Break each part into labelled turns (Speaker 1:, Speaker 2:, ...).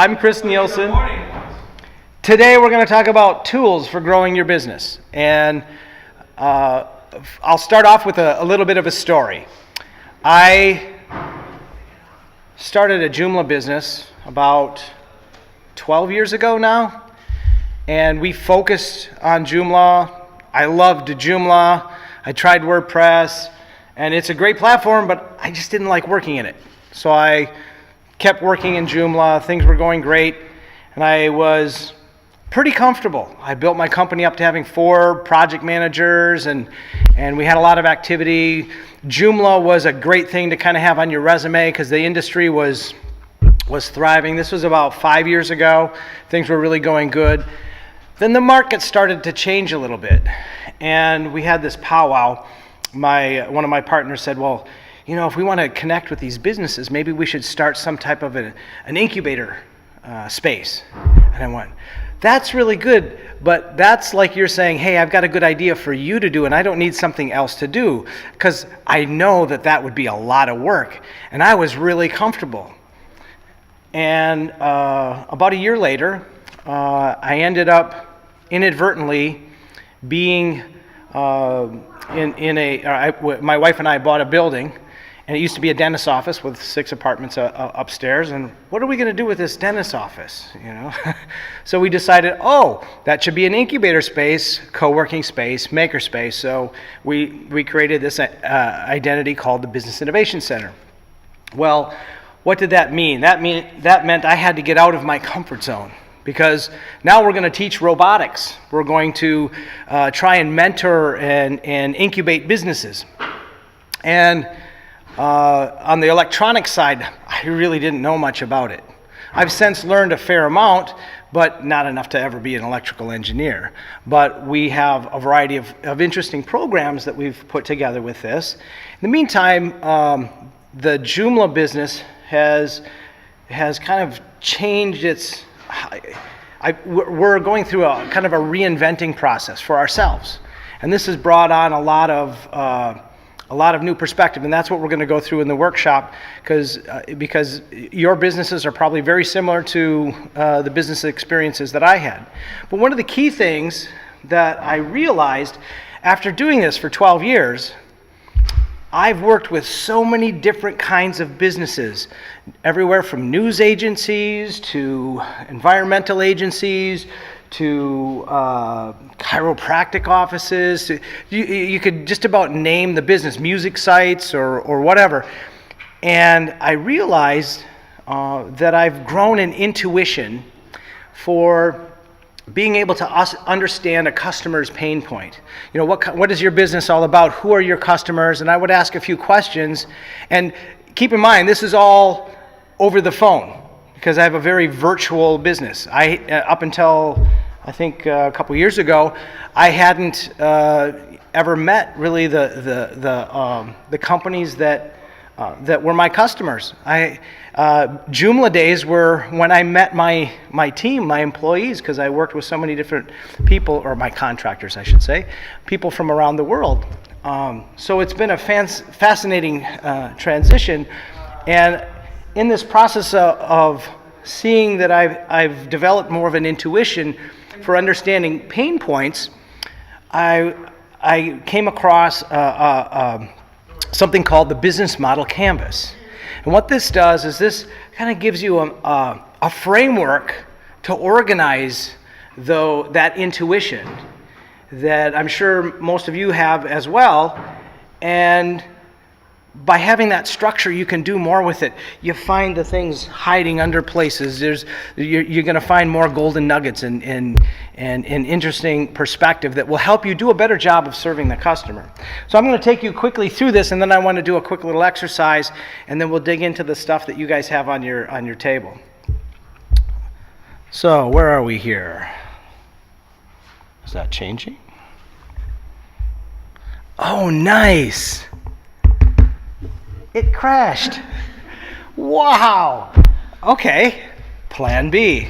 Speaker 1: I'm Chris Nielsen.
Speaker 2: Good morning.
Speaker 1: Today we're going to talk about tools for growing your business. And I'll start off with a little bit of a story. I started a Joomla business about 12 years ago now. And we focused on Joomla. I loved Joomla. I tried WordPress. And it's a great platform, but I just didn't like working in it. So I kept working in Joomla. Things were going great. And I was pretty comfortable. I built my company up to having 4 project managers, and we had a lot of activity. Joomla was a great thing to kind of have on your resume because the industry was thriving. This was about 5 years ago. Things were really going good. Then the market started to change a little bit, and we had this powwow. One of my partners said, well, you know, if we want to connect with these businesses, maybe we should start some type of an incubator space. And I went, that's really good, but that's like you're saying, hey, I've got a good idea for you to do, and I don't need something else to do, because I know that would be a lot of work. And I was really comfortable. And about a year later, I ended up inadvertently being my wife and I bought a building, and it used to be a dentist's office with 6 apartments upstairs. And what are we going to do with this dentist's office? You know, so we decided, that should be an incubator space, co-working space, maker space. So we created this identity called the Business Innovation Center. Well, what did that mean? That meant I had to get out of my comfort zone. Because now we're going to teach robotics. We're going to try and mentor and incubate businesses. And on the electronic side, I really didn't know much about it. I've since learned a fair amount, but not enough to ever be an electrical engineer. But we have a variety of interesting programs that we've put together with this. In the meantime, the Joomla business has kind of changed its... we're going through a kind of a reinventing process for ourselves, and this has brought on a lot of new perspective, and that's what we're going to go through in the workshop, because your businesses are probably very similar to the business experiences that I had. But one of the key things that I realized after doing this for 12 years, I've worked with so many different kinds of businesses, everywhere from news agencies to environmental agencies to chiropractic offices. You could just about name the business, music sites or whatever. And I realized that I've grown an intuition for being able to understand a customer's pain point. You know, what is your business all about? Who are your customers? And I would ask a few questions. And keep in mind, this is all over the phone, because I have a very virtual business. Up until, I think, a couple years ago, I hadn't ever met really the companies that were my customers. Joomla days were when I met my team, my employees, because I worked with so many different people, or my contractors, I should say, people from around the world. So it's been a fascinating transition, and in this process of seeing that I've developed more of an intuition for understanding pain points, I came across something called the Business Model Canvas. And what this does is this kind of gives you a framework to organize that intuition that I'm sure most of you have as well. And by having that structure, you can do more with it. You find the things hiding under places. You're going to find more golden nuggets and interesting perspective that will help you do a better job of serving the customer. So I'm going to take you quickly through this, and then I want to do a quick little exercise, and then we'll dig into the stuff that you guys have on your table. So where are we here? Is that changing? Oh, nice. It crashed. Wow. Okay. Plan B.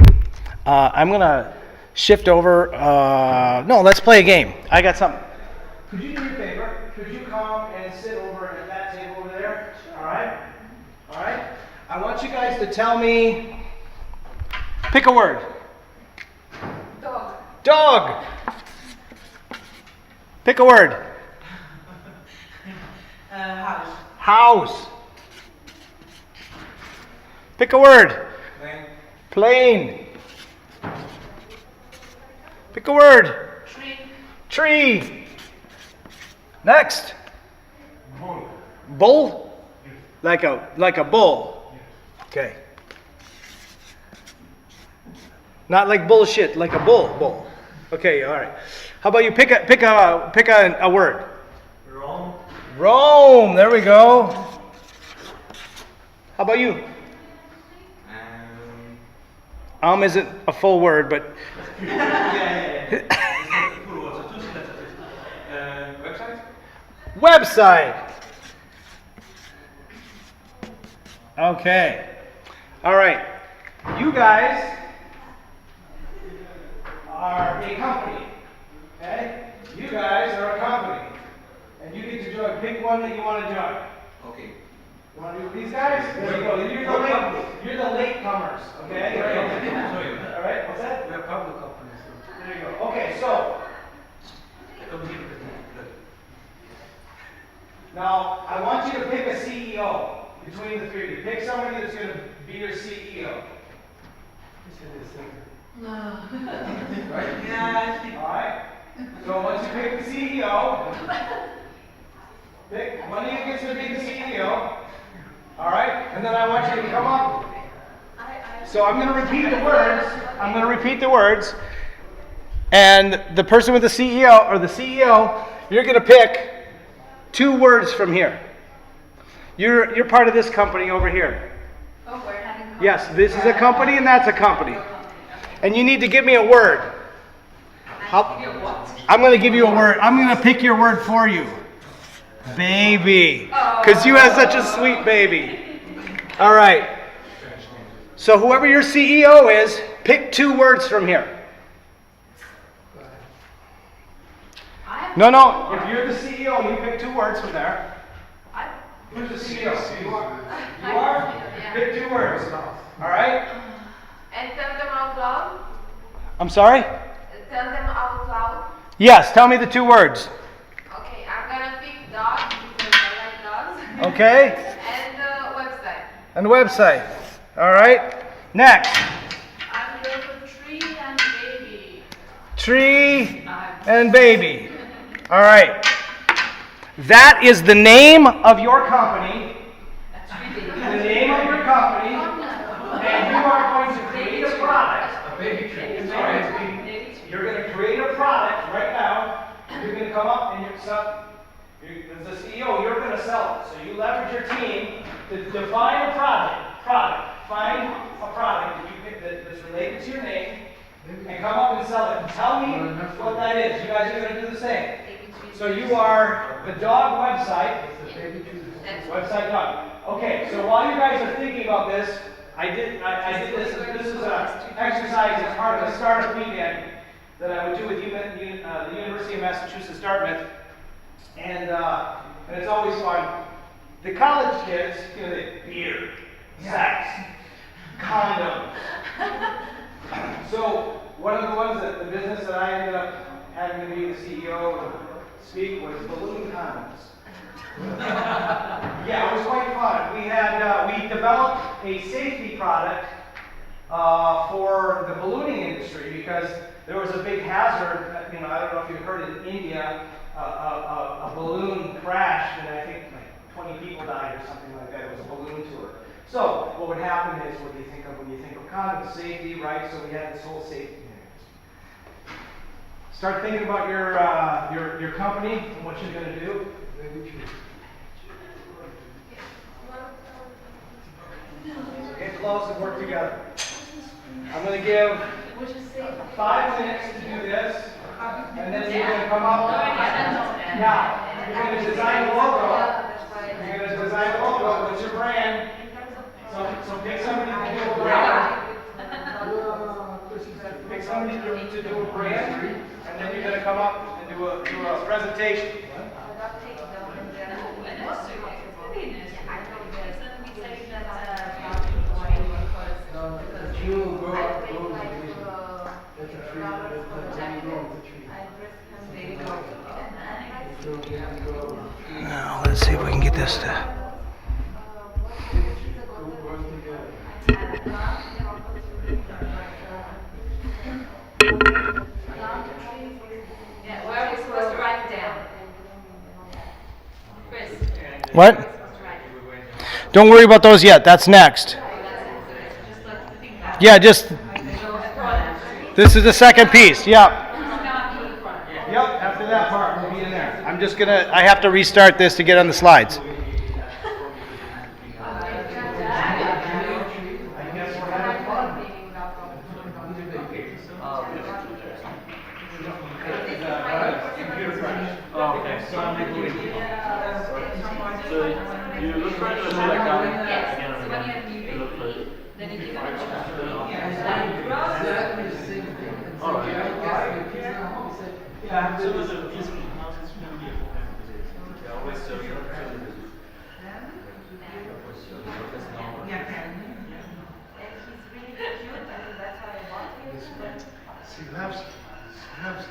Speaker 1: I'm going to shift over. No, let's play a game. I got something. Could you do me a favor? Could you come and sit over at that table over there? All right? All right? I want you guys to tell me Pick a word.
Speaker 2: Dog.
Speaker 1: Dog. Pick a word.
Speaker 2: House.
Speaker 1: House. Pick a word.
Speaker 3: Plane.
Speaker 1: Plane. Pick a word.
Speaker 2: Tree.
Speaker 1: Tree. Next.
Speaker 3: Bull.
Speaker 1: Bull? Like a bull. Okay. Not like bullshit, like a bull. Okay, all right. How about you pick a word?
Speaker 3: Rome.
Speaker 1: Rome. There we go. How about you? Isn't a full word, but
Speaker 3: Website?
Speaker 1: website. Okay. All right. You guys are a company. Okay? You guys are a company. And you get to join. Pick one that you want to join.
Speaker 3: Okay.
Speaker 1: You want to do these guys? There you go. You're the latecomers. Okay?
Speaker 3: Sorry.
Speaker 1: All right. What's that?
Speaker 3: We are public companies.
Speaker 1: There you go. Okay, so now I want you to pick a CEO between the three of you. Pick somebody that's going to be your CEO. Right?
Speaker 2: Yeah.
Speaker 1: All right. So once you pick the CEO, pick one of you gets to be the CEO. All right, and then I want you to come up. So I'm going to repeat the words. And the person with the CEO, you're going to pick 2 words from here. You're part of this company over here.
Speaker 2: Oh, we're having.
Speaker 1: Yes, this is a company and that's a company. And you need to give me a word. I'm going to give you a word. I'm going to pick your word for you. Baby. Because you have such a sweet baby. All right. So whoever your CEO is, pick 2 words from here. No. If you're the CEO, you pick 2 words from there. Who's the CEO? You are? You are? Pick 2 words. All right?
Speaker 2: And tell them out loud.
Speaker 1: I'm sorry?
Speaker 2: Tell them out loud.
Speaker 1: Yes, tell me the 2 words.
Speaker 2: Okay, I'm gonna pick dog because I like dogs.
Speaker 1: Okay?
Speaker 2: And website.
Speaker 1: And website. All right? Next.
Speaker 2: I'm going for tree and baby.
Speaker 1: Tree and baby. All right. That is the name of your company. The name of your company. And you are going to create a product.
Speaker 3: A baby tree.
Speaker 1: You're going to create a product right now. You're going to come up and as the CEO, you're going to sell it. So you leverage your team to define a product. Find a product that's related to your name and come up and sell it. Tell me what that is. You guys are going to do the same. So you are the dog website. Website dog. Okay, so while you guys are thinking about this, I did this. This is an exercise as part of a startup weekend that I would do with the University of Massachusetts Dartmouth, and it's always fun. The college kids, they beer, sex, condoms. So one of the ones that the business that I ended up having to be the CEO and speak was balloon condoms. Yeah, it was quite fun. We developed a safety product for the ballooning industry because there was a big hazard. I don't know if you've heard in India, a balloon crashed and I think like 20 people died or something like that. It was a balloon tour. So what would happen is what do you think of when you think of condoms? Safety, right? So we had this whole safety thing. Start thinking about your company and what you're going to do. Get close and work together. I'm going to give 5 minutes to do this, and then you're going to come up. Now, you're going to design a logo. You're going to design a logo. What's your brand? So pick somebody to do a brand. Pick somebody to do a brand, and then you're going to come up and do a presentation.
Speaker 3: You will grow
Speaker 2: I
Speaker 3: up,
Speaker 2: paid
Speaker 3: grow
Speaker 2: like
Speaker 3: the tree. That's a tree,
Speaker 2: $8 for the
Speaker 3: that's
Speaker 2: jacket.
Speaker 3: grow the tree.
Speaker 2: I dressed him very well. And
Speaker 3: So you can grow a tree.
Speaker 1: Now, let's see if we can get this to.
Speaker 3: Two growing together.
Speaker 2: yeah, where are we supposed to write it down? Chris.
Speaker 1: What? Don't worry about those yet. That's next. Yeah, just. This is the second piece. Yep. Yep. After that part, we'll be in there. I'm just gonna. I have to restart this to get on the slides.
Speaker 3: Oh, okay. So I'm rebooting. So you look for it or should I come?
Speaker 2: Yes.
Speaker 3: Again,
Speaker 2: So when you have new
Speaker 3: you look for it.
Speaker 2: then you give it a try.
Speaker 3: Exactly the same thing. All right. Yeah, so there's a piece of house that's going to be a full Yeah, always so you don't feel it.
Speaker 4: She loves it. She loves it.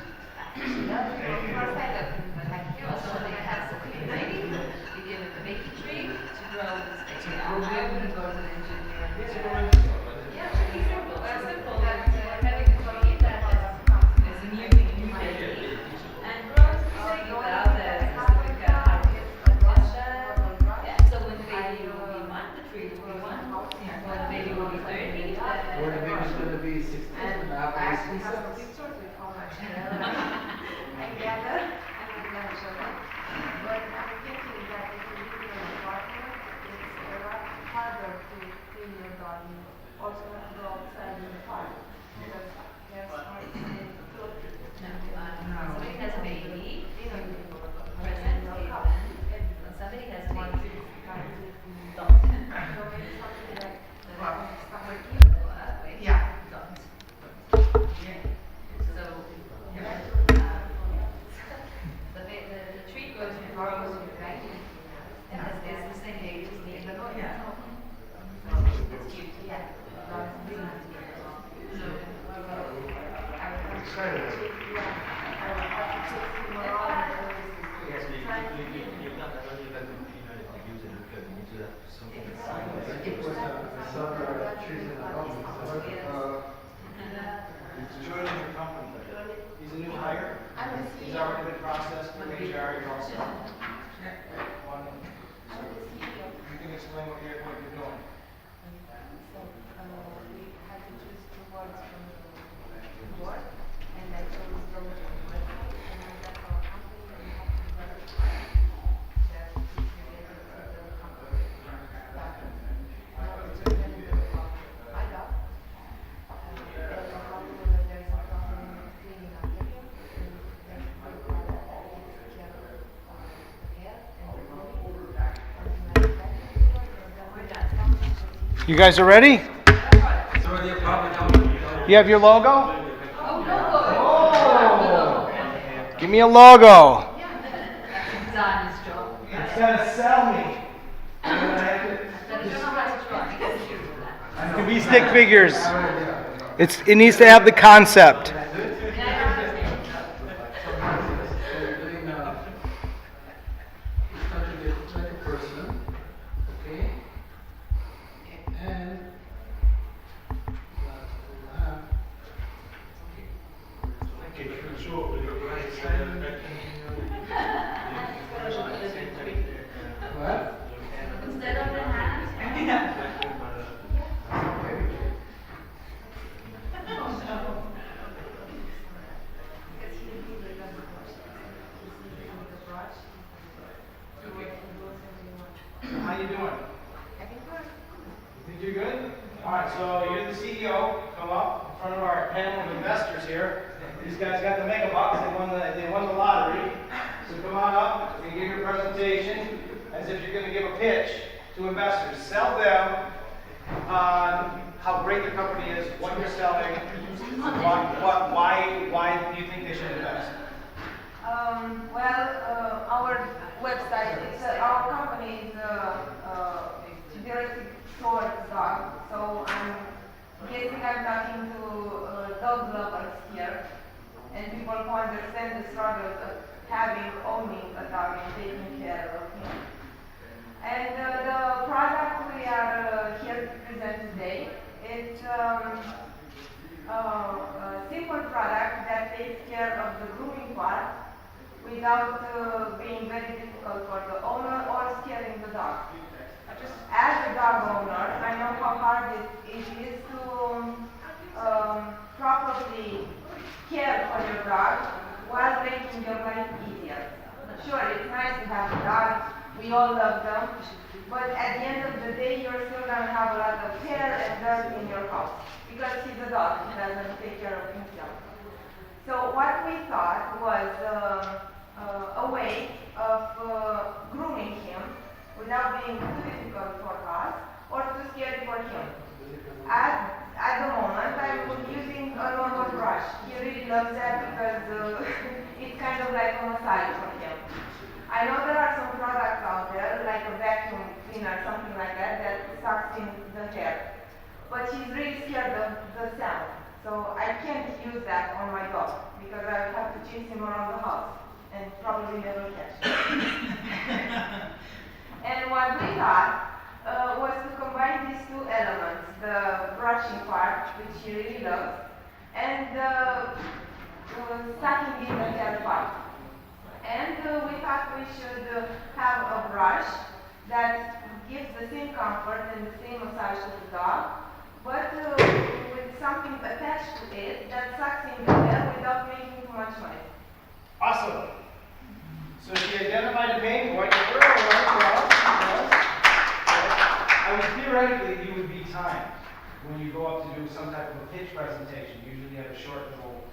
Speaker 3: Or the baby's going to be 16 and a half.
Speaker 2: Actually have pictures with how much I gather and I'm gonna show them. But I'm thinking that if you live in an apartment, it's a lot harder to clean your dog. You also have to go outside in the park because there's hard to clean the clothes.
Speaker 5: Somebody has a baby,
Speaker 2: Even people
Speaker 5: present
Speaker 2: no
Speaker 5: even,
Speaker 2: cup.
Speaker 5: when somebody has a baby,
Speaker 2: So maybe something like summer cute.
Speaker 5: yeah, don't. So, the tree grows and grows, right? And it's the same age as the other. It's cute.
Speaker 2: Yeah.
Speaker 4: Excited.
Speaker 3: Yes, you've done that already, but you know, if you use it, you can do that. Something that's
Speaker 4: Thank you for some trees in the home.
Speaker 1: He's joining your company. He's a new hire.
Speaker 2: I'm a
Speaker 1: He's
Speaker 2: CEO.
Speaker 1: already been processed through HR. He's all set. You can explain what you're doing.
Speaker 2: So, we had to choose two words from the board, and I chose those from the website, and I left our company, and we have to verify that it's related to the company. Now it's just a little about my dog. There's a problem where there's a problem cleaning up the room, and there's a big problem that takes care of the hair and the grooming, and my pet.
Speaker 1: You guys are ready?
Speaker 3: So the apartment.
Speaker 1: You have your logo?
Speaker 5: Oh,
Speaker 1: Give me a logo.
Speaker 5: Done his job.
Speaker 1: It's gonna sell me.
Speaker 5: I don't know how to draw, because you do that.
Speaker 1: It can be stick figures. It needs to have the concept.
Speaker 3: Start to get like a person, okay? And what?
Speaker 5: Instead of the hand.
Speaker 1: How you doing?
Speaker 2: I think we're
Speaker 1: You think you're good? All right, so you're the CEO. Come up in front of our panel of investors here. These guys got the mega bucks. They won the lottery. So come on up and give your presentation as if you're going to give a pitch to investors. Sell them on how great the company is, what you're selling, why do you think they should invest?
Speaker 2: our website, our company is directed towards dog, so I'm guessing I'm talking to dog lovers here, and people who understand the struggles of owning a dog and taking care of him. And the product we are here to present today, it's a simple product that takes care of the grooming part without being very difficult for the owner or scaring the dog. Just as a dog owner, I know how hard it is to properly care for your dog while making your life easier. Sure, it's nice to have a dog, we all love them, but at the end of the day, you're still going to have a lot of hair and dirt in your house because he's a dog, he doesn't take care of himself. So what we thought was a way of grooming him without being too difficult for us or too scary for him. At the moment, I'm using a normal brush. He really loves that because it's kind of like a massage for him. I know there are some products out there, like a vacuum cleaner, something like that, that sucks in the hair. But he's really scared of the sound. So I can't use that on my dog because I have to chase him around the house and probably never catch him. And what we thought was to combine these two elements, the brushing part, which he really loves, and the sucking in the hair part. And we thought we should have a brush that gives the same comfort and the same massage to the dog, but with something attached to it that sucks in the hair without making too much noise.
Speaker 1: Awesome. So she identified the pain point. I mean, theoretically, you would be timed when you go up to do some type of a pitch presentation. Usually you have a short little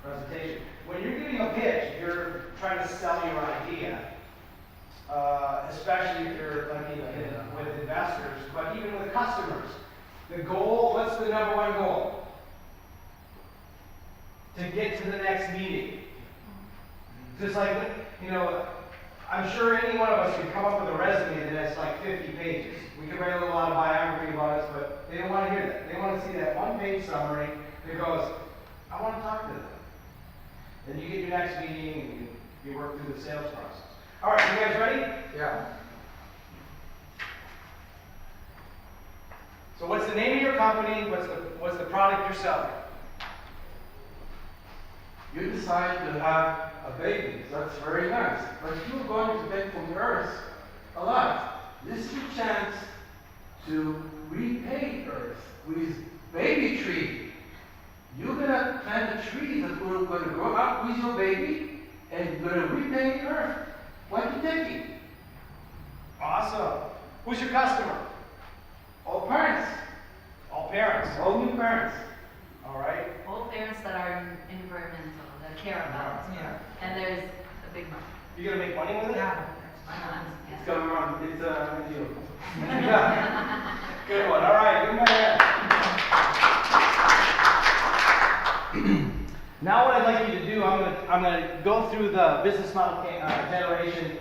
Speaker 1: presentation. When you're giving a pitch, you're trying to sell your idea, especially if you're like with investors, but even with customers. The goal, what's the number one goal? To get to the next meeting. Just like, you know, I'm sure any one of us could come up with a resume that's like 50 pages. We could write a little autobiography about us, but they don't want to hear that. They want to see that one-page summary that goes, I want to talk to them. Then you get your next meeting and you work through the sales process. All right, you guys ready?
Speaker 4: Yeah.
Speaker 1: So what's the name of your company? What's the product you're selling?
Speaker 4: You decide to have a baby. That's very nice. But you're going to take from the earth a lot. This is your chance to repay Earth with baby tree. You're going to plant a tree that's going to grow up with your baby and going to repay Earth. What are you taking?
Speaker 1: Awesome. Who's your customer?
Speaker 4: All parents.
Speaker 1: All parents.
Speaker 4: All new parents.
Speaker 1: All right.
Speaker 5: All parents that are environmental, that care about.
Speaker 4: Yeah.
Speaker 5: And there's a big money.
Speaker 1: You gonna make money with it?
Speaker 5: Why not?
Speaker 4: It's going around. It's a deal.
Speaker 1: Good one. All right. Give me my hand. Now what I'd like you to do, I'm gonna go through the business model generation.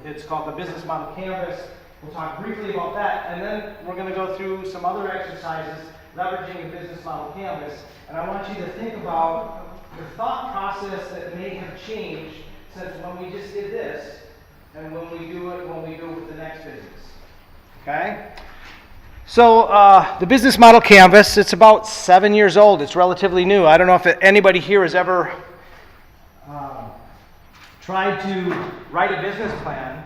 Speaker 1: It's called the business model canvas. We'll talk briefly about that, and then we're going to go through some other exercises leveraging the business model canvas. And I want you to think about the thought process that may have changed since when we just did this and when we do it with the next business. Okay? So the business model canvas, it's about 7 years old. It's relatively new. I don't know if anybody here has ever tried to write a business plan.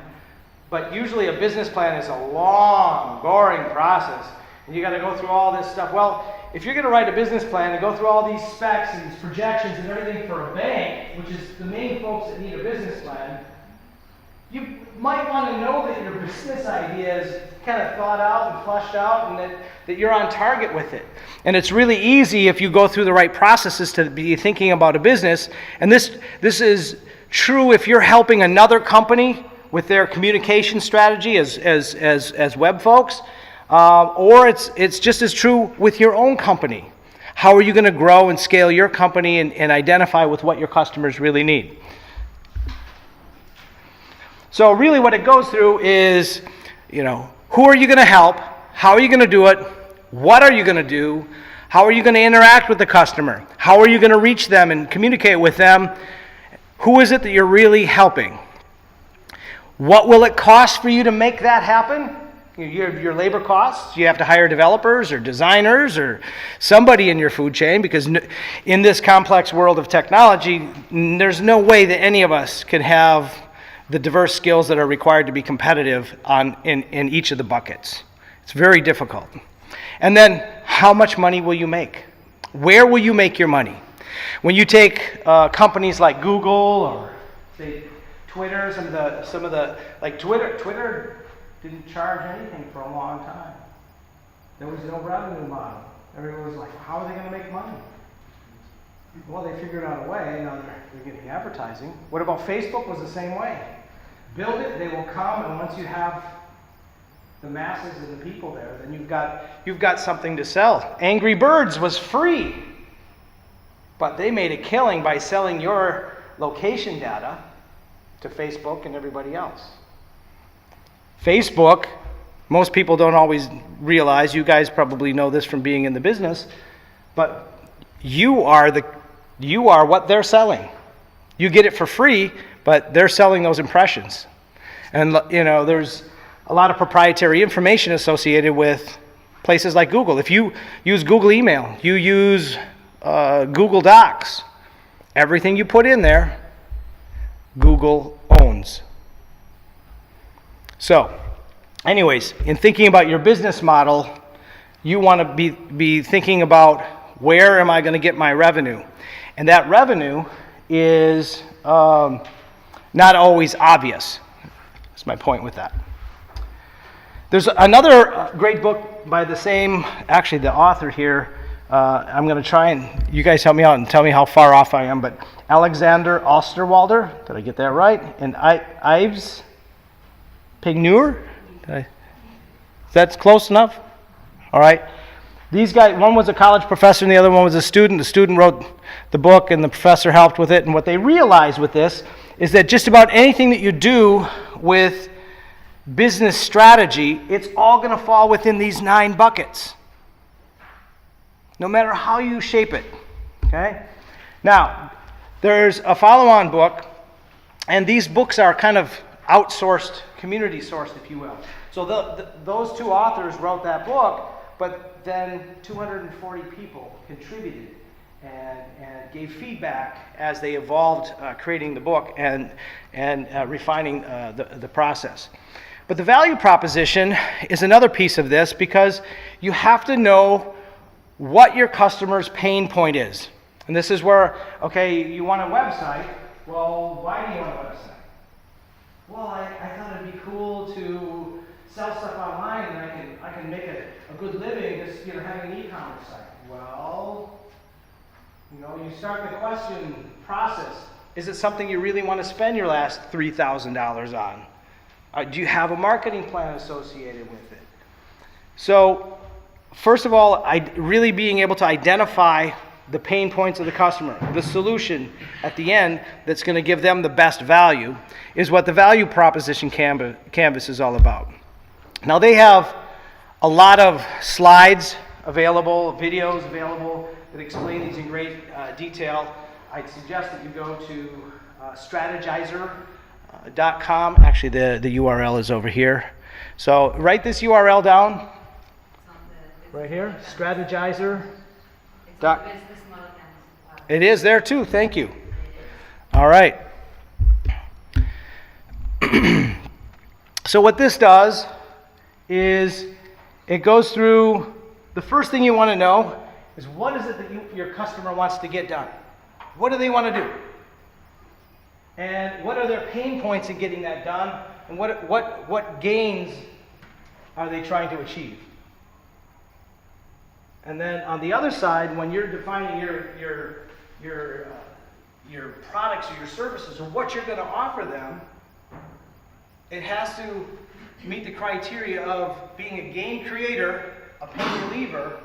Speaker 1: But usually a business plan is a long, boring process. And you got to go through all this stuff. Well, if you're going to write a business plan and go through all these specs and these projections and everything for a bank, which is the main folks that need a business plan, you might want to know that your business idea is kind of thought out and fleshed out and that you're on target with it. And it's really easy if you go through the right processes to be thinking about a business. And this is true if you're helping another company with their communication strategy as web folks, or it's just as true with your own company. How are you going to grow and scale your company and identify with what your customers really need? So really what it goes through is, who are you going to help? How are you going to do it? What are you going to do? How are you going to interact with the customer? How are you going to reach them and communicate with them? Who is it that you're really helping? What will it cost for you to make that happen? Your labor costs. You have to hire developers or designers or somebody in your food chain, because in this complex world of technology, there's no way that any of us can have the diverse skills that are required to be competitive in each of the buckets. It's very difficult. And then, how much money will you make? Where will you make your money? When you take companies like Google or say Twitter, some of the like Twitter didn't charge anything for a long time. There was no revenue model. Everyone was like, how are they going to make money? Well, they figured out a way. Now they're getting advertising. What about Facebook? Was the same way. Build it, they will come, and once you have the masses and the people there, then you've got something to sell. Angry Birds was free, but they made a killing by selling your location data to Facebook and everybody else. Facebook, most people don't always realize, you guys probably know this from being in the business, but you are what they're selling. You get it for free, but they're selling those impressions. And there's a lot of proprietary information associated with places like Google. If you use Google Email, you use Google Docs, everything you put in there, Google owns. So, anyways, in thinking about your business model, you want to be thinking about, where am I going to get my revenue? And that revenue is not always obvious. That's my point with that. There's another great book by the same, actually the author here, I'm going to try and, you guys help me out and tell me how far off I am, but Alexander Osterwalder, did I get that right? And Yves Pigneur? That's close enough? All right. These guys, one was a college professor and the other one was a student. The student wrote the book and the professor helped with it. And what they realized with this is that just about anything that you do with business strategy, it's all going to fall within these 9 buckets, no matter how you shape it. Okay? Now, there's a follow-on book, and these books are kind of outsourced, community sourced, if you will. So those 2 authors wrote that book, but then 240 people contributed and gave feedback as they evolved creating the book and refining the process. But the value proposition is another piece of this, because you have to know what your customer's pain point is. And this is where, okay, you want a website. Well, why do you want a website? Well, I thought it'd be cool to sell stuff online, and I can make a good living just having an e-commerce site. Well, you start the question process. Is it something you really want to spend your last $3,000 on? Do you have a marketing plan associated with it? So, first of all, really being able to identify the pain points of the customer, the solution at the end that's going to give them the best value, is what the value proposition canvas is all about. Now, they have a lot of slides available, videos available that explain these in great detail. I'd suggest that you go to strategizer.com. Actually, the URL is over here. So write this URL down right here, strategizer. It is there too, thank you. All right. So what this does is it goes through, the first thing you want to know is, what is it that your customer wants to get done? What do they want to do? And what are their pain points in getting that done? And what gains are they trying to achieve? And then on the other side, when you're defining your products or your services, or what you're going to offer them, it has to meet the criteria of being a gain creator, a pain reliever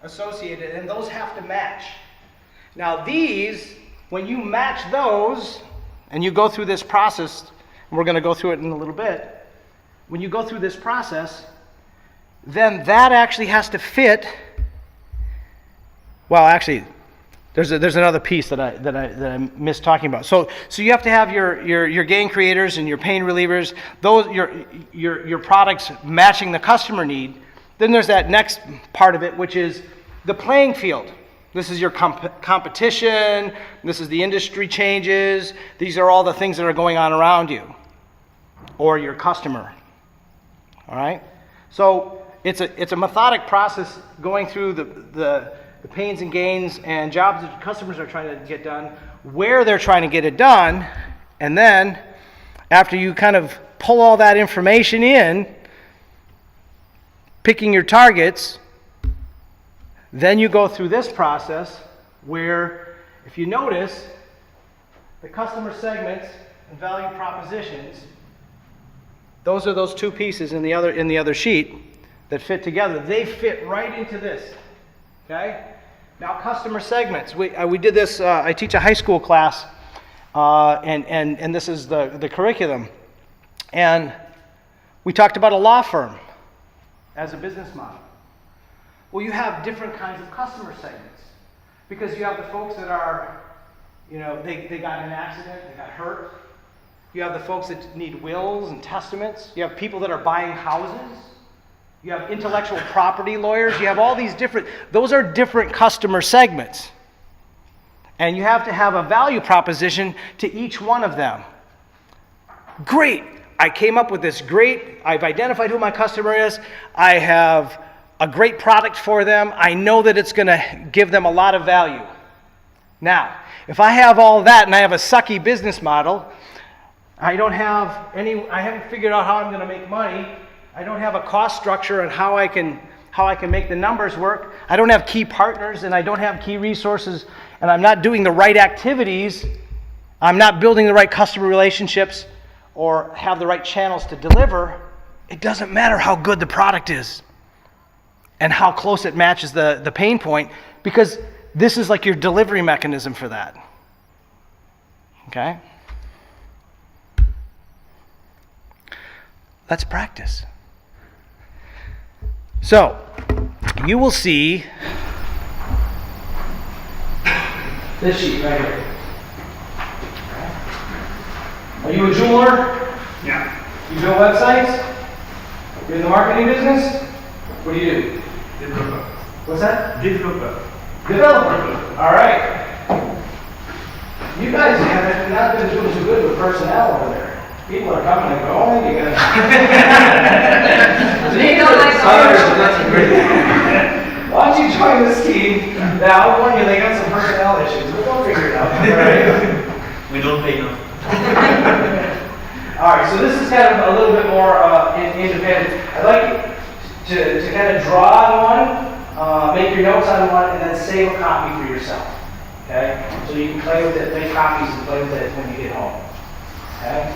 Speaker 1: associated, and those have to match. Now these, when you match those, and you go through this process, and we're going to go through it in a little bit, when you go through this process, then that actually has to fit. Well, actually, there's another piece that I missed talking about. So you have to have your gain creators and your pain relievers, those your products matching the customer need. Then there's that next part of it, which is the playing field. This is your competition. This is the industry changes. These are all the things that are going on around you or your customer. All right? So it's a methodic process going through the pains and gains and jobs that customers are trying to get done, where they're trying to get it done, and then after you kind of pull all that information in, picking your targets, then you go through this process where, if you notice, the customer segments and value propositions, those are those two pieces in the other sheet that fit together. They fit right into this. Okay? Now, customer segments. We did this. I teach a high school class, and this is the curriculum. And we talked about a law firm as a business model. Well, you have different kinds of customer segments because you have the folks that are, they got in an accident, they got hurt. You have the folks that need wills and testaments. You have people that are buying houses. You have intellectual property lawyers. You have all these those are different customer segments. And you have to have a value proposition to each one of them. Great. I came up with this great, I've identified who my customer is. I have a great product for them. I know that it's going to give them a lot of value. Now, if I have all that and I have a sucky business model, I haven't figured out how I'm going to make money. I don't have a cost structure and how I can make the numbers work. I don't have key partners and I don't have key resources and I'm not doing the right activities. I'm not building the right customer relationships or have the right channels to deliver. It doesn't matter how good the product is and how close it matches the pain point, because this is like your delivery mechanism for that. Okay? Let's practice. So, you will see this sheet right here. Are you a Joomla?
Speaker 4: Yeah.
Speaker 1: You build websites? You're in the marketing business? What do you do?
Speaker 4: Developer.
Speaker 1: What's that?
Speaker 4: Developer.
Speaker 1: Developer. All right. You guys have not been doing too good with personnel over there. People are coming and going. You guys.
Speaker 5: They don't like
Speaker 1: Why don't you join this team? Now, I'll warn you, they got some personnel issues, but we'll figure it out. All right?
Speaker 3: We don't pay enough.
Speaker 1: All right, so this is kind of a little bit more independent. I'd like to kind of draw on one, make your notes on one, and then save a copy for yourself. Okay? So you can play with it, make copies, and play with it when you get home. Okay?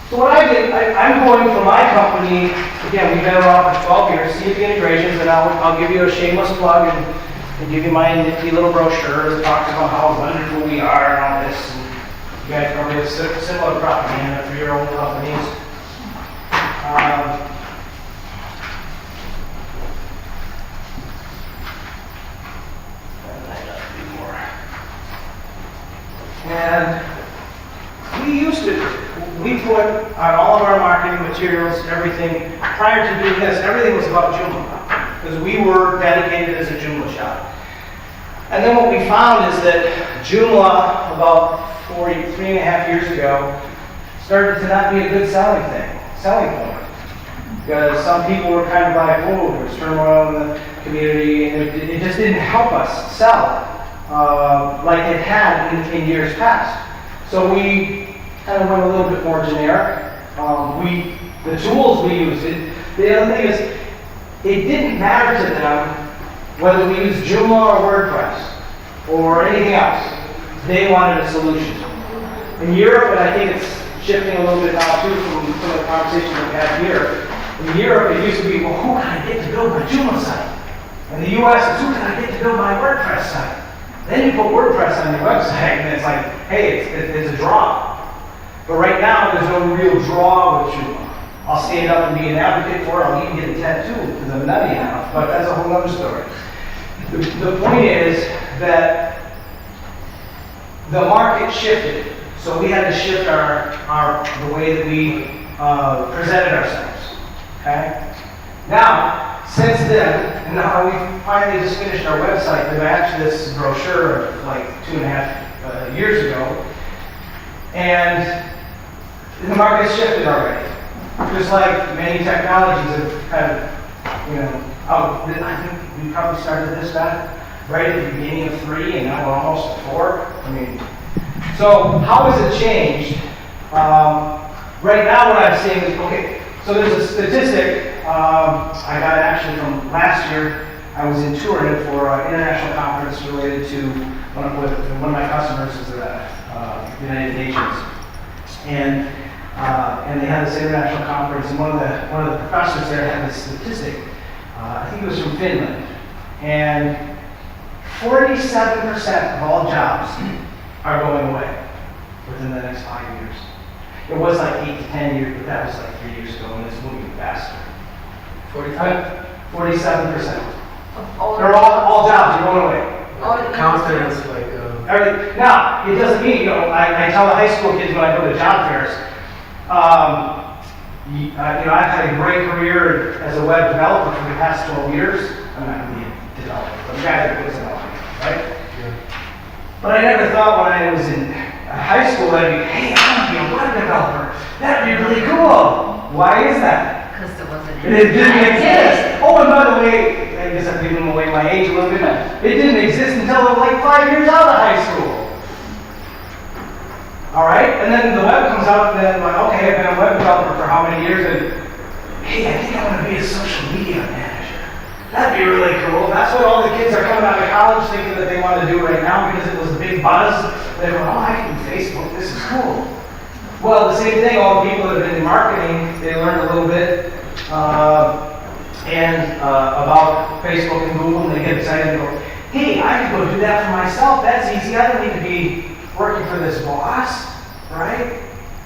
Speaker 1: So what I did, I'm going for my company, again, we've been around for 12 years, CFP Integrations, and I'll give you a shameless plug and give you my nifty little brochure that talks about how wonderful we are and all this. And you guys probably have similar propaganda for your own companies. And we put on all of our marketing materials, everything, prior to doing this, everything was about Joomla, because we were dedicated as a Joomla shop. And then what we found is that Joomla, about 3.5 years ago, started to not be a good selling point. Because some people were kind of like, oh, there's turmoil in the community, and it just didn't help us sell like it had in years past. So we kind of went a little bit more generic. The tools we used, the other thing is, it didn't matter to them whether we used Joomla or WordPress or anything else. They wanted a solution. In Europe, and I think it's shifting a little bit now too from some of the conversations we've had here. In Europe, it used to be, well, who can I get to build my Joomla site? In the US, it's who can I get to build my WordPress site? Then you put WordPress on your website, and it's like, hey, it's a draw. But right now, there's no real draw with Joomla. I'll stand up and be an advocate for it. I'll even get a tattoo because I'm nutty enough, but that's a whole other story. The point is that the market shifted, so we had to shift the way that we presented ourselves. Okay? Now, since then, and now we finally just finished our website. We matched this brochure like 2.5 years ago, and the market's shifted already. Just like many technologies have kind of, I think we probably started this back right at the beginning of 3, and now we're almost at 4. So how has it changed? Right now what I'm seeing is, okay, so there's a statistic, I got it actually from last year. I was in Turin for an international conference related to one of my customers is the United Nations. And they had this international conference, and one of the professors there had this statistic. I think it was from Finland, and 47% of all jobs are going away within the next 5 years. It was like 8 to 10 years, but that was like 3 years ago, and it's moving faster. 47%. They're all jobs are going away.
Speaker 4: Confidence, like.
Speaker 1: Everything. Now, it doesn't mean, I tell the high school kids when I go to job fairs, I've had a great career as a web developer for the past 12 years. I'm not going to be a developer, but a guy that puts it on, right?
Speaker 4: Yeah.
Speaker 1: But I never thought when I was in high school that I'd be, hey, I want to be a web developer. That'd be really cool. Why is that?
Speaker 5: Because there wasn't
Speaker 1: It didn't exist. Oh, and by the way, I guess I'm giving away my age a little bit. It didn't exist until like 5 years out of high school. All right, and then the web comes out, and then I'm like, okay, I've been a web developer for how many years? And hey, I think I want to be a social media manager. That'd be really cool. That's what all the kids are coming out of college thinking that they want to do right now because it was a big buzz. They're going, oh, I can do Facebook. This is cool. Well, the same thing. All the people that have been in marketing, they learned a little bit about Facebook and Google, and they get excited and go, hey, I can go do that for myself. That's easy. I don't need to be working for this boss, right?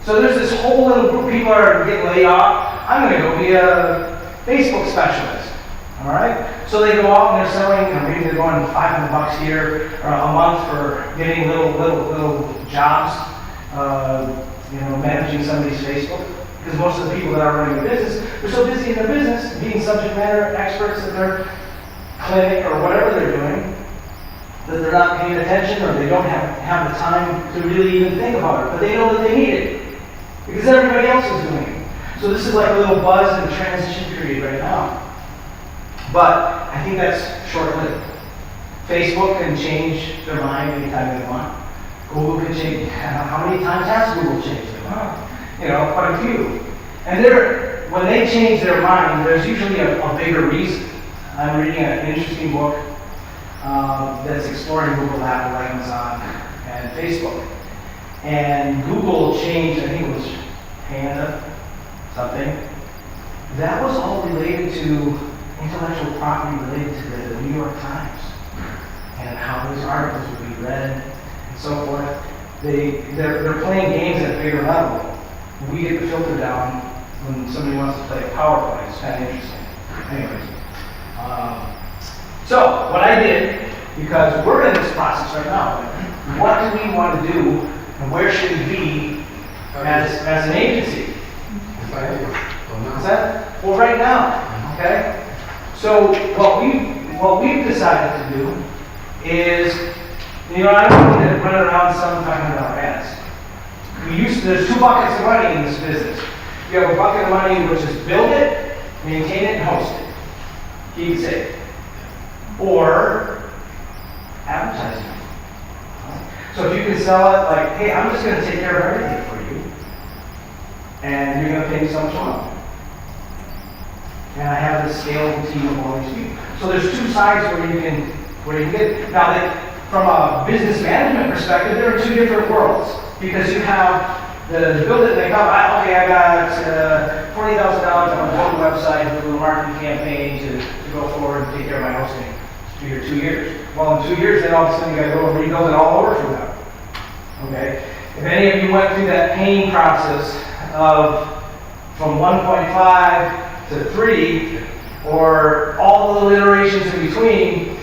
Speaker 1: So there's this whole little group of people are getting laid off. I'm going to go be a Facebook specialist, all right? So they go out and they're selling, maybe they're going $500 here or a month for getting little jobs, managing somebody's Facebook. Because most of the people that are running the business, they're so busy in their business, being subject matter experts at their clinic or whatever they're doing, that they're not paying attention or they don't have the time to really even think about it. But they know that they need it because everybody else is doing it. So this is like a little buzz and transition period right now. But I think that's short-lived. Facebook can change their mind anytime they want. Google can change. How many times has Google changed their mind? Quite a few. And when they change their mind, there's usually a bigger reason. I'm reading an interesting book that's exploring Google, Apple, Amazon, and Facebook. And Google changed, I think it was Panda, something. That was all related to intellectual property related to the New York Times and how those articles would be read and so forth. They're playing games at a bigger level. We get the filter down when somebody wants to play a PowerPoint. It's kind of interesting. Anyways. So, what I did, because we're in this process right now, what do we want to do and where should we be as an agency? What's that? Well, right now, okay? So, what we've decided to do is, I don't want to run around selling $500 ads. There's 2 buckets of money in this business. You have a bucket of money which is build it, maintain it, and host it. Keep it safe. Or advertising. So if you can sell it like, hey, I'm just going to take care of everything for you, and you're going to pay me so much money. And I have this scalable team of all these people. So there's 2 sides where you can get it. Now, from a business management perspective, there are 2 different worlds. Because you have the build it and they come, I got $40,000 on a whole website with a little marketing campaign to go forward and take care of my hosting for your 2 years. Well, in 2 years, then all of a sudden you got to go and rebuild it all over for them. Okay? If any of you went through that pain process of from 1.5 to 3, or all the little iterations in between,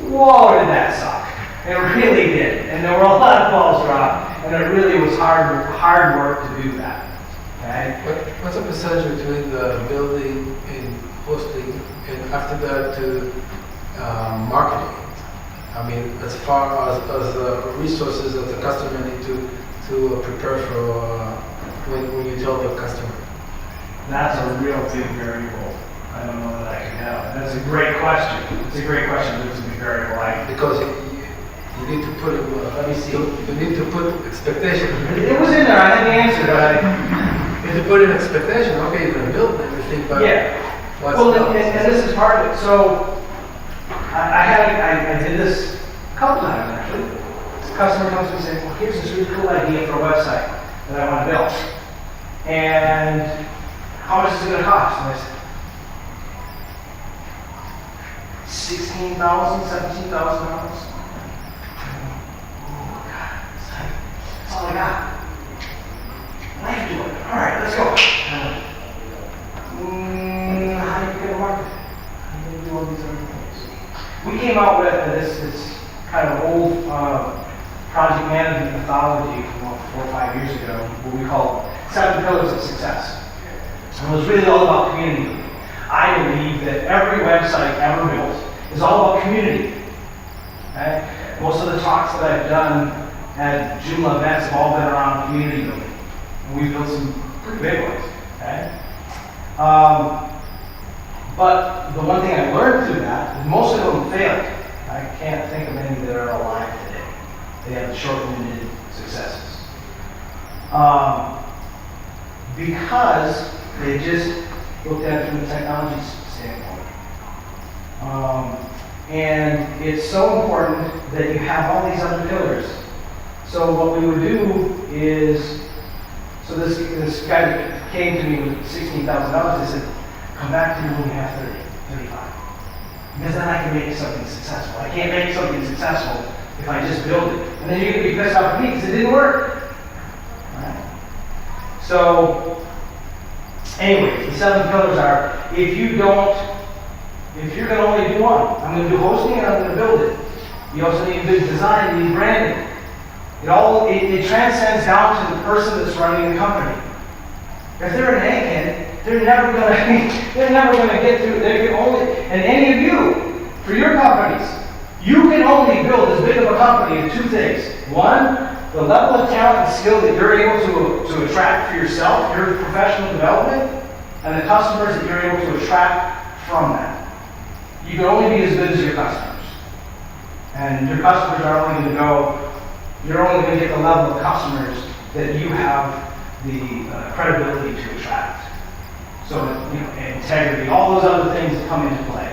Speaker 1: whoa, did that suck. It really did. And there were a lot of balls dropped, and it really was hard work to do that. Okay?
Speaker 4: What's the percentage between the building and hosting, and after that to marketing? I mean, as far as resources that the customer need to prepare for when you tell the customer.
Speaker 1: That's a real big variable. I don't know that I can tell. That's a great question. It's a great question, but it's a big variable.
Speaker 4: Because you need to put
Speaker 1: Let me see.
Speaker 4: You need to put expectation.
Speaker 1: It was in there. I had the answer, but
Speaker 4: You need to put in expectation. Okay, you're gonna build everything, but
Speaker 1: yeah.
Speaker 4: what's
Speaker 1: Well,
Speaker 4: the-
Speaker 1: and this is part of it. So I did this a couple times actually. This customer comes to me and says, well, here's this really cool idea for a website that I want to build. And how much is it going to cost? And I said, $16,000, $17,000. Oh, God. That's all I got. I have to do it. All right, let's go. How do you get a market? How do you do all these other things? We came out with this kind of old project management methodology from 4 or 5 years ago, what we call 7 pillars of success. And it was really all about community building. I believe that every website ever built is all about community. Okay? Most of the talks that I've done at Joomla events have all been around community building. And we've built some pretty big ones. Okay? But the one thing I learned through that is most of them failed. I can't think of any that are alive today. They have short-limited successes. Because they just looked at it from the technology standpoint. And it's so important that you have all these other pillars. So what we would do is, so this guy that came to me with $16,000, he said, come back to me when you have 30, 35. Because then I can make something successful. I can't make something successful if I just build it. And then you're going to be pissed off at me because it didn't work. Right? So, anyways, the 7 pillars are, if you're going to only do one, I'm going to do hosting and I'm going to build it. You also need good design, you need branding. It transcends down to the person that's running the company. If they're an egghead, they're never going to get through. They can only, and any of you, for your companies, you can only build as big of a company in 2 things. One, the level of talent and skill that you're able to attract for yourself, your professional development, and the customers that you're able to attract from that. You can only be as good as your customers. And your customers are only going to go, you're only going to get the level of customers that you have the credibility to attract. So, integrity, all those other things that come into play.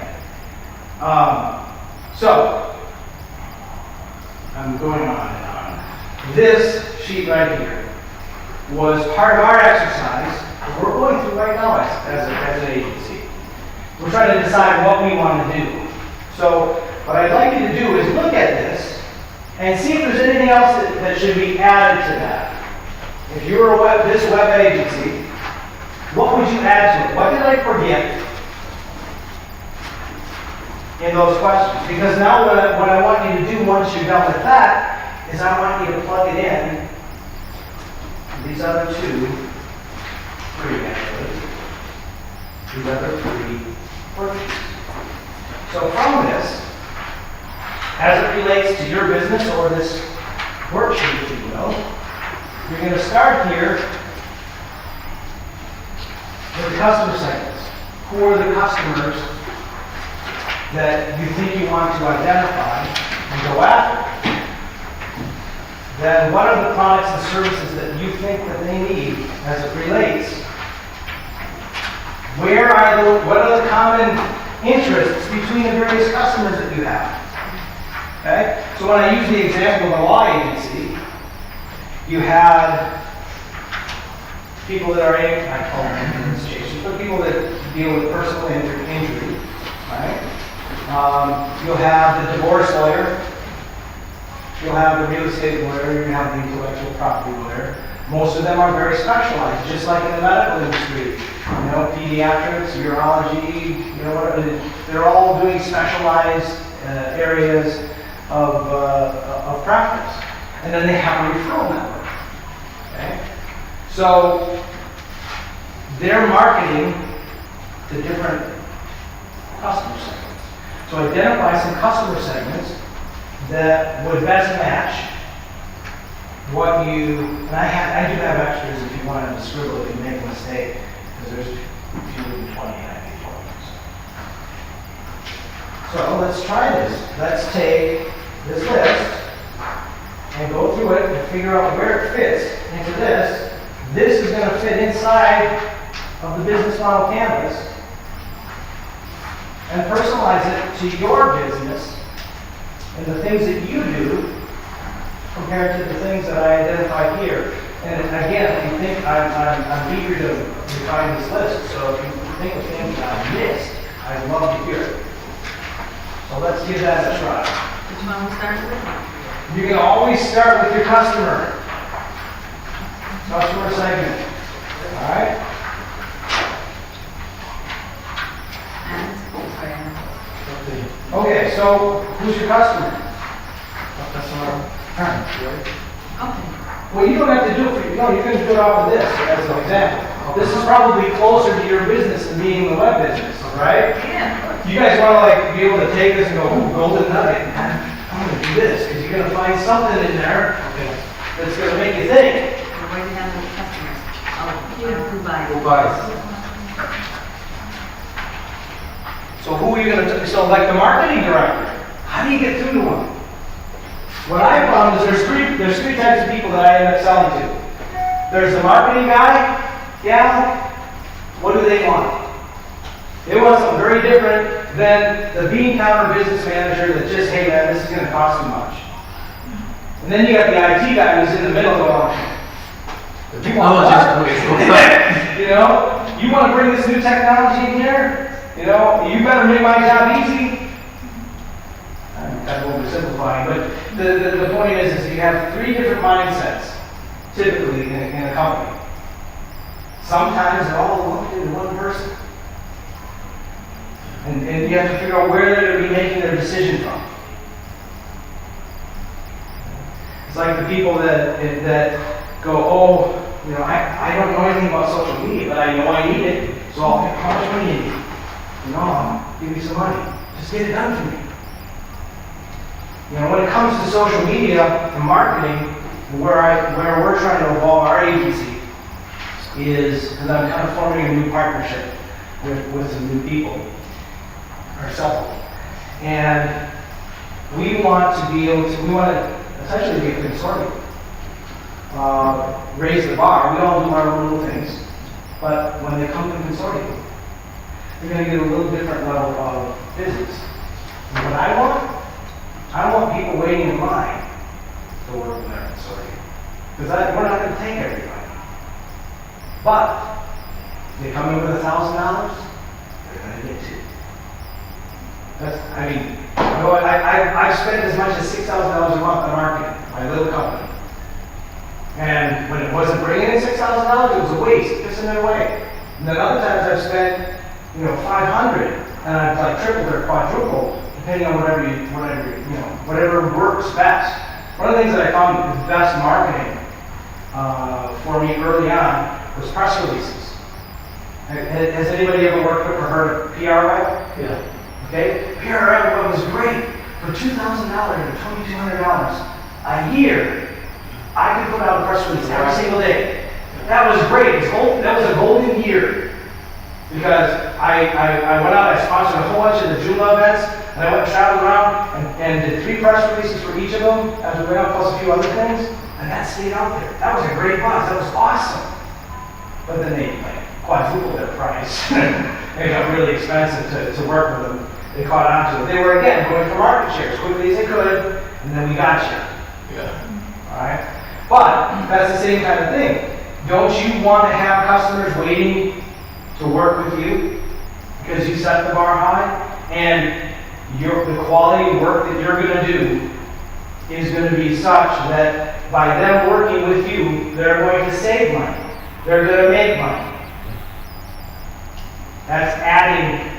Speaker 1: So, I'm going on and on. This sheet right here was part of our exercise that we're going through right now as an agency. We're trying to decide what we want to do. So, what I'd like you to do is look at this and see if there's anything else that should be added to that. If you were this web agency, what would you add to it? What did I forget in those questions? Because now what I want you to do once you're done with that is I want you to plug it in these other 3 actually. These other 3 worksheets. So from this, as it relates to your business or this worksheet, if you will, you're going to start here with the customer segments. Who are the customers that you think you want to identify and go after? Then what are the products and services that you think that they need as it relates? What are the common interests between the various customers that you have? Okay? So when I use the example of a law agency, you had people that are I call them insurance chasers, but people that deal with personal injury, right? You'll have the divorce lawyer. you'll have the real estate lawyer, you have the intellectual property lawyer. Most of them are very specialized, just like in the medical industry. You know, pediatrics, urology, you know, they're all doing specialized areas of practice. And then they have a referral network. Okay? So they're marketing to different customer segments. So identify some customer segments that would best match what you, and I do have extras if you want to scribble if you make a mistake, because there's fewer than 20 I think forms. So let's try this. Let's take this list and go through it and figure out where it fits into this. This is going to fit inside of the business model canvas and personalize it to your business and the things that you do compared to the things that I identified here. And again, if you think I'm eager to refine this list, so if you think of things that I missed, I'd love to hear it. So let's give that a try.
Speaker 5: Which one we started with?
Speaker 1: You can always start with your customer. Customer segment. All right?
Speaker 5: And, sorry,
Speaker 1: Okay, so who's your customer?
Speaker 5: okay.
Speaker 1: Well, you don't have to do it for you. No, you can do it off of this as an example. This is probably closer to your business than being the web business, right?
Speaker 5: Yeah.
Speaker 1: You guys want to like be able to take this and go, ooh, golden nugget. I'm going to do this because you're going to find something in there that's going to make you think.
Speaker 5: So where do you have the customers? Oh, who buys?
Speaker 4: Who buys?
Speaker 1: So who are you going to, so like the marketing director, how do you get through to them? What I found is there's three types of people that I end up selling to. There's the marketing guy, gal. What do they want? They want something very different than the bean counter business manager that just, hey man, this is going to cost too much. And then you got the IT guy who's in the middle going, you want what? You know, you want to bring this new technology in here? You know, you better make my job easy. I'm kind of oversimplifying, but the point is you have three different mindsets, typically in a company. Sometimes they're all lumped into one person. And you have to figure out where they're going to be making their decision from. It's like the people that go, oh, you know, I don't know anything about social media, but I know I need it, so I'll pick how much money you need. You know, I'll give you some money. Just get it done for me. You know, when it comes to social media and marketing, where we're trying to evolve our agency is, because I'm kind of forming a new partnership with some new people, or several. And we want to be able to, we want to essentially be a consortium. Raise the bar. We all do our own little things. But when they come to consortium, they're going to get a little different level of business. And what I want people waiting in line to work with our consortium. Because we're not going to take everybody. But if they come in with $1,000, they're going to get two. I've spent as much as $6,000 a month on marketing, my little company. And when it wasn't bringing in $6,000, it was a waste, pissing it away. And then other times I've spent, $500, and I've like tripled or quadrupled, depending on whatever works best. One of the things that I found the best marketing for me early on was press releases. Has anybody ever worked with or heard of PR Web?
Speaker 4: Yeah.
Speaker 1: Okay, PR Web was great. For $2,000 or $2,200 a year, I could put out a press release every single day. That was great. That was a golden year. Because I went out, I sponsored a whole bunch of the Joomla events, and I went and traveled around and did 3 press releases for each of them as we went out, plus a few other things, and that stayed out there. That was a great buzz. That was awesome. But then they quadrupled their price. It got really expensive to work with them. They caught on to it. They were, again, going for market share as quickly as they could, and then we got you.
Speaker 4: Yeah.
Speaker 1: All right? But that's the same kind of thing. Don't you want to have customers waiting to work with you because you set the bar high, and the quality of work that you're going to do is going to be such that by them working with you, they're going to save money. They're going to make money. That's adding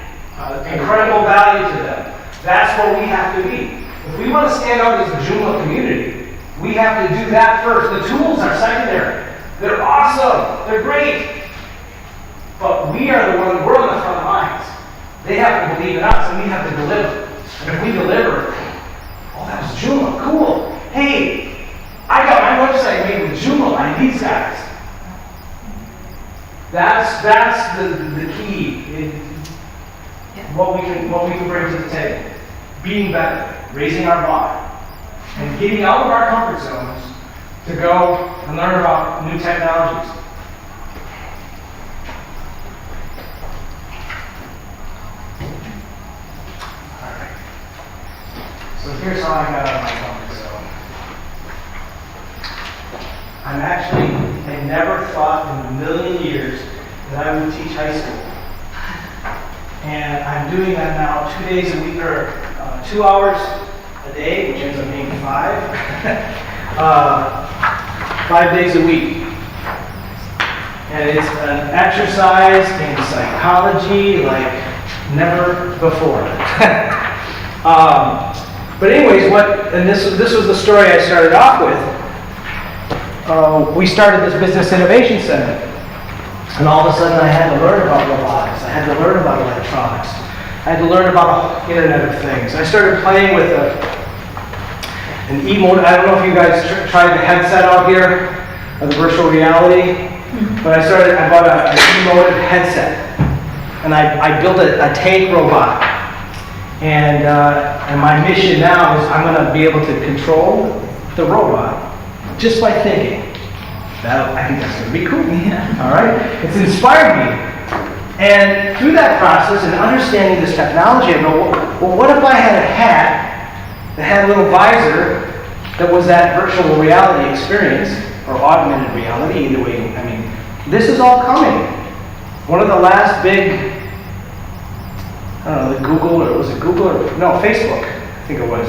Speaker 1: incredible value to them. That's what we have to be. If we want to stand out as a Joomla community, we have to do that first. The tools are secondary. They're awesome. They're great. But we are the ones, we're on the front lines. They have to believe in us, and we have to deliver. And if we deliver, oh, that was Joomla, cool. Hey, I got my website made with Joomla by these guys. That's the key. What we can bring to the table. Being better, raising our bar, and getting out of our comfort zones to go and learn about new technologies. Alright. So here's how I got out of my comfort zone. I never thought in a million years that I would teach high school. And I'm doing that now 2 days a week, or 2 hours a day, which ends up being 5. 5 days a week. And it's an exercise in psychology like never before. But anyways, this was the story I started off with. We started this Business Innovation Center. And all of a sudden I had to learn about robotics. I had to learn about electronics. I had to learn about Internet of Things. I started playing with an e-motor. I don't know if you guys tried the headset out here, or the virtual reality. But I bought an e-motive headset. And I built a tank robot. And my mission now is I'm going to be able to control the robot just by thinking. I think that's going to be cool. Yeah. All right? It's inspired me. And through that process and understanding this technology, I go, well, what if I had a hat that had a little visor that was that virtual reality experience, or augmented reality, either way. I mean, this is all coming. One of the last big, I don't know, Facebook, I think it was,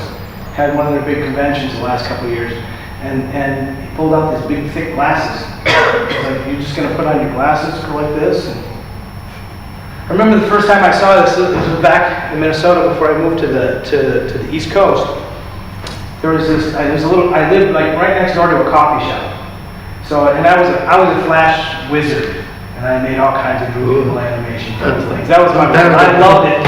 Speaker 1: had one of their big conventions the last couple of years. And he pulled out these big, thick glasses. It's like, you're just going to put on your glasses, go like this. And I remember the first time I saw this was back in Minnesota before I moved to the East Coast. There was I lived like right next door to a coffee shop. So, and I was a Flash wizard, and I made all kinds of Google animation things. That was my favorite. I loved it.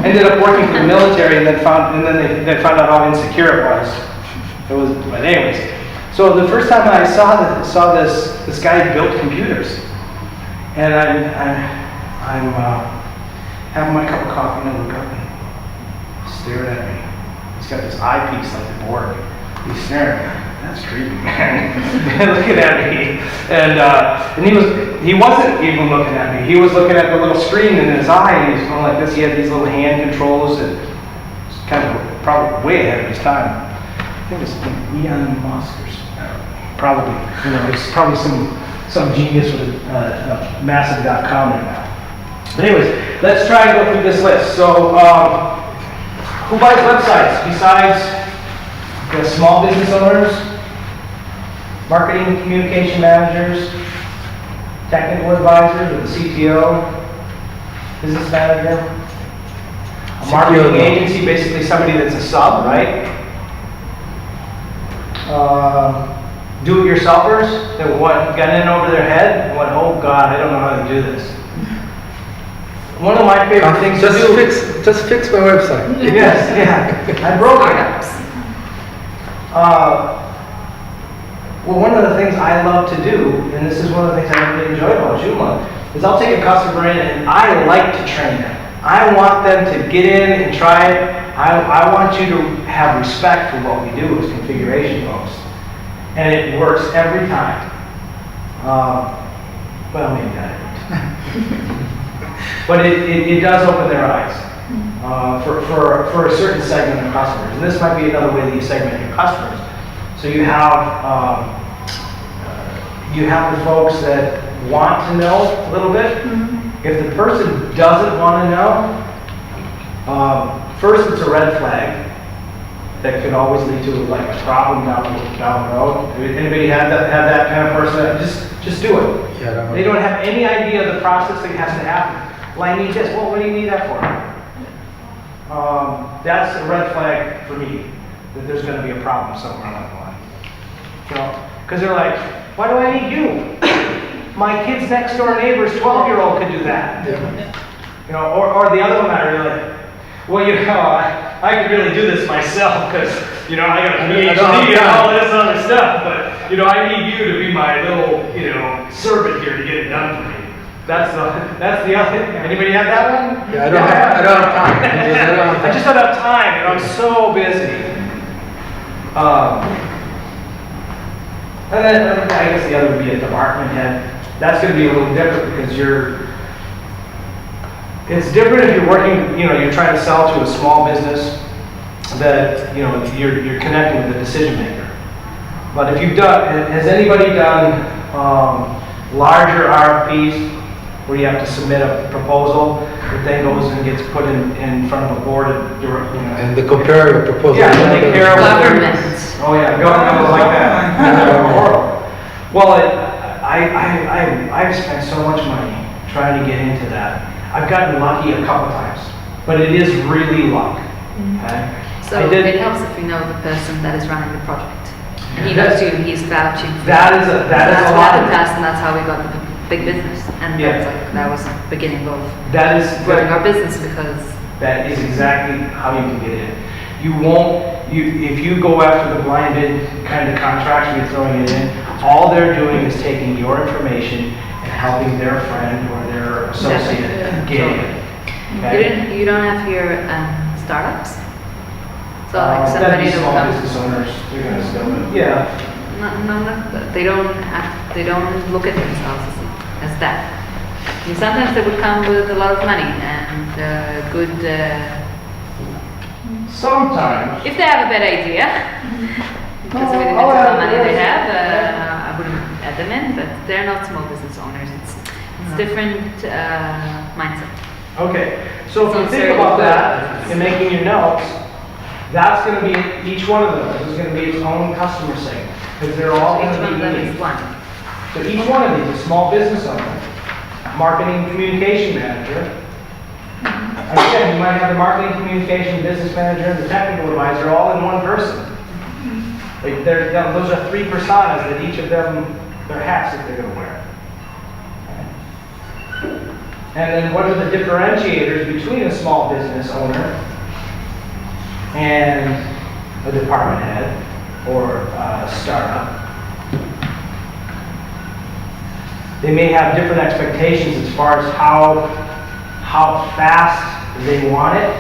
Speaker 1: Ended up working for the military, and then they found out how insecure it was. But anyways, so the first time I saw this guy built computers, and I'm having my cup of coffee, and I look up and staring at me. He's got this eyepiece like the board. He's staring at me. That's creepy, man. Looking at me, and he wasn't even looking at me. He was looking at the little screen in his eye, and he was going like this. He had these little hand controls that was kind of probably way ahead of his time. I think it's Elon Musk or something. Probably, it's probably some genius with a massive .com right now. But anyways, let's try and go through this list. So, who buys websites besides the small business owners, marketing and communication managers, technical advisors, or the CTO, business manager, a marketing agency, basically somebody that's a sub, right? Do-it-yourselfers that got in over their head and went, oh God, I don't know how to do this. One of my favorite things to do.
Speaker 4: Just fix my website.
Speaker 1: Yes, yeah. I broke it. Well, one of the things I love to do, and this is one of the things I really enjoy about Joomla, is I'll take a customer in and I like to train them. I want them to get in and try it. I want you to have respect for what we do as configuration folks. And it works every time. Well, maybe not every time. But it does open their eyes for a certain segment of customers. And this might be another way that you segment your customers. So you have the folks that want to know a little bit. Mm-hmm. If the person doesn't want to know, first it's a red flag. that could always lead to like a problem down the road. Anybody had that kind of person? Just do it.
Speaker 4: Yeah, I don't know.
Speaker 1: They don't have any idea of the process that has to happen. Well, I need this. Well, what do you need that for? That's a red flag for me, that there's going to be a problem somewhere along the line. You know, because they're like, why do I need you? My kid's next door neighbor's 12-year-old could do that. You know, or the other one I really like, well, you know, I could really do this myself because, you know, I got a PhD and all this other stuff, but, you know, I need you to be my little, you know, servant here to get it done for me. That's the other. Anybody have that one?
Speaker 4: Yeah, I don't have time.
Speaker 1: I just don't have time, and I'm so busy. And then I guess the other would be a department head. That's going to be a little different because it's different if you're working, you know, you're trying to sell to a small business that, you know, you're connecting with the decision maker. But if you've done, has anybody done larger RFPs where you have to submit a proposal that then goes and gets put in front of a board of, you know,
Speaker 4: And the compare the proposal.
Speaker 1: yeah, and they care what they're-
Speaker 5: Government.
Speaker 1: Oh yeah, government was like that. Horrible. Well, I've spent so much money trying to get into that. I've gotten lucky a couple times, but it is really luck. Okay?
Speaker 5: So
Speaker 1: I did-
Speaker 5: it helps if we know the person that is running the project. He knows you, he's vouching for you.
Speaker 1: That is a
Speaker 5: That's what
Speaker 1: lot.
Speaker 5: happened to us, and that's how we got the big business. And
Speaker 1: Yeah.
Speaker 5: that was the beginning of
Speaker 1: That is
Speaker 5: growing our business because
Speaker 1: That is exactly how you can get in. You won't. If you go after the blinded kind of contracts you're throwing it in, all they're doing is taking your information and helping their friend or their associate get it. Okay?
Speaker 5: you don't have here startups. So like
Speaker 1: That'd
Speaker 5: somebody
Speaker 1: be
Speaker 5: that
Speaker 1: small
Speaker 5: comes.
Speaker 1: business owners. They're gonna still. Yeah.
Speaker 5: No, they don't look at themselves as that. I mean, sometimes they would come with a lot of money and good.
Speaker 1: Sometimes.
Speaker 5: If they have a bad idea, because of the
Speaker 1: Oh,
Speaker 5: amount
Speaker 1: yeah,
Speaker 5: of money they
Speaker 1: yeah.
Speaker 5: have, I wouldn't add them in. But they're not small business owners. It's different mindset.
Speaker 1: Okay. So if you
Speaker 5: Sounds
Speaker 1: think
Speaker 5: very
Speaker 1: about
Speaker 5: good.
Speaker 1: that and making your notes, that's going to be each one of those is going to be its own customer segment because they're all
Speaker 5: Each
Speaker 1: going
Speaker 5: one
Speaker 1: to
Speaker 5: of
Speaker 1: be
Speaker 5: them
Speaker 1: unique.
Speaker 5: is one.
Speaker 1: So each one of these, a small business owner, marketing communication manager. Again, you might have the marketing communication business manager and the technical advisor all in one person. Like those are three personas that each of them, their hats that they're going to wear. And then what are the differentiators between a small business owner and a department head or a startup? They may have different expectations as far as how fast they want it.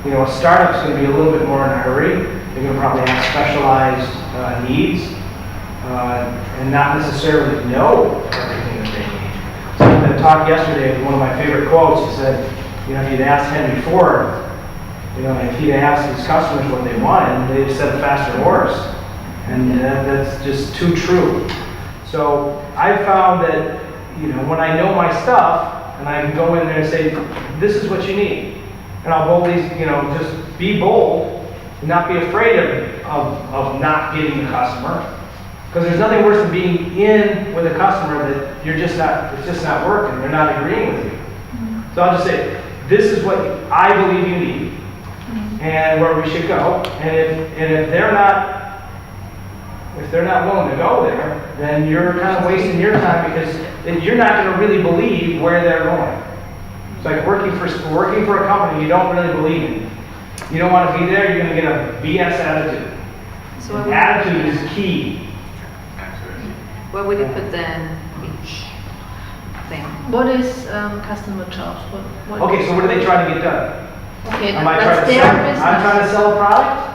Speaker 1: You know, a startup's going to be a little bit more in a hurry. They're going to probably have specialized needs and not necessarily know everything that they need. So I had a talk yesterday with one of my favorite quotes. He said, you know, if you'd asked Henry Ford, you know, if he'd asked his customers what they wanted, they'd have said a faster horse. And that's just too true. So I found that, you know, when I know my stuff, and I can go in there and say, this is what you need. And I'll boldly, you know, just be bold and not be afraid of not getting the customer. Because there's nothing worse than being in with a customer that it's just not working. They're not agreeing with you. So I'll just say, this is what I believe you need and where we should go. And if they're not willing to go there, then you're kind of wasting your time because you're not going to really believe where they're going. It's like working for a company you don't really believe in. You don't want to be there, you're going to get a BS attitude.
Speaker 5: So
Speaker 1: And attitude is key.
Speaker 5: where would you put them each thing?
Speaker 6: What is customer charge? What
Speaker 1: Okay, so what are they trying to get done?
Speaker 6: Okay,
Speaker 1: Am I
Speaker 6: that's
Speaker 1: trying to
Speaker 6: their
Speaker 1: sell?
Speaker 6: business.
Speaker 1: I'm trying to sell a product.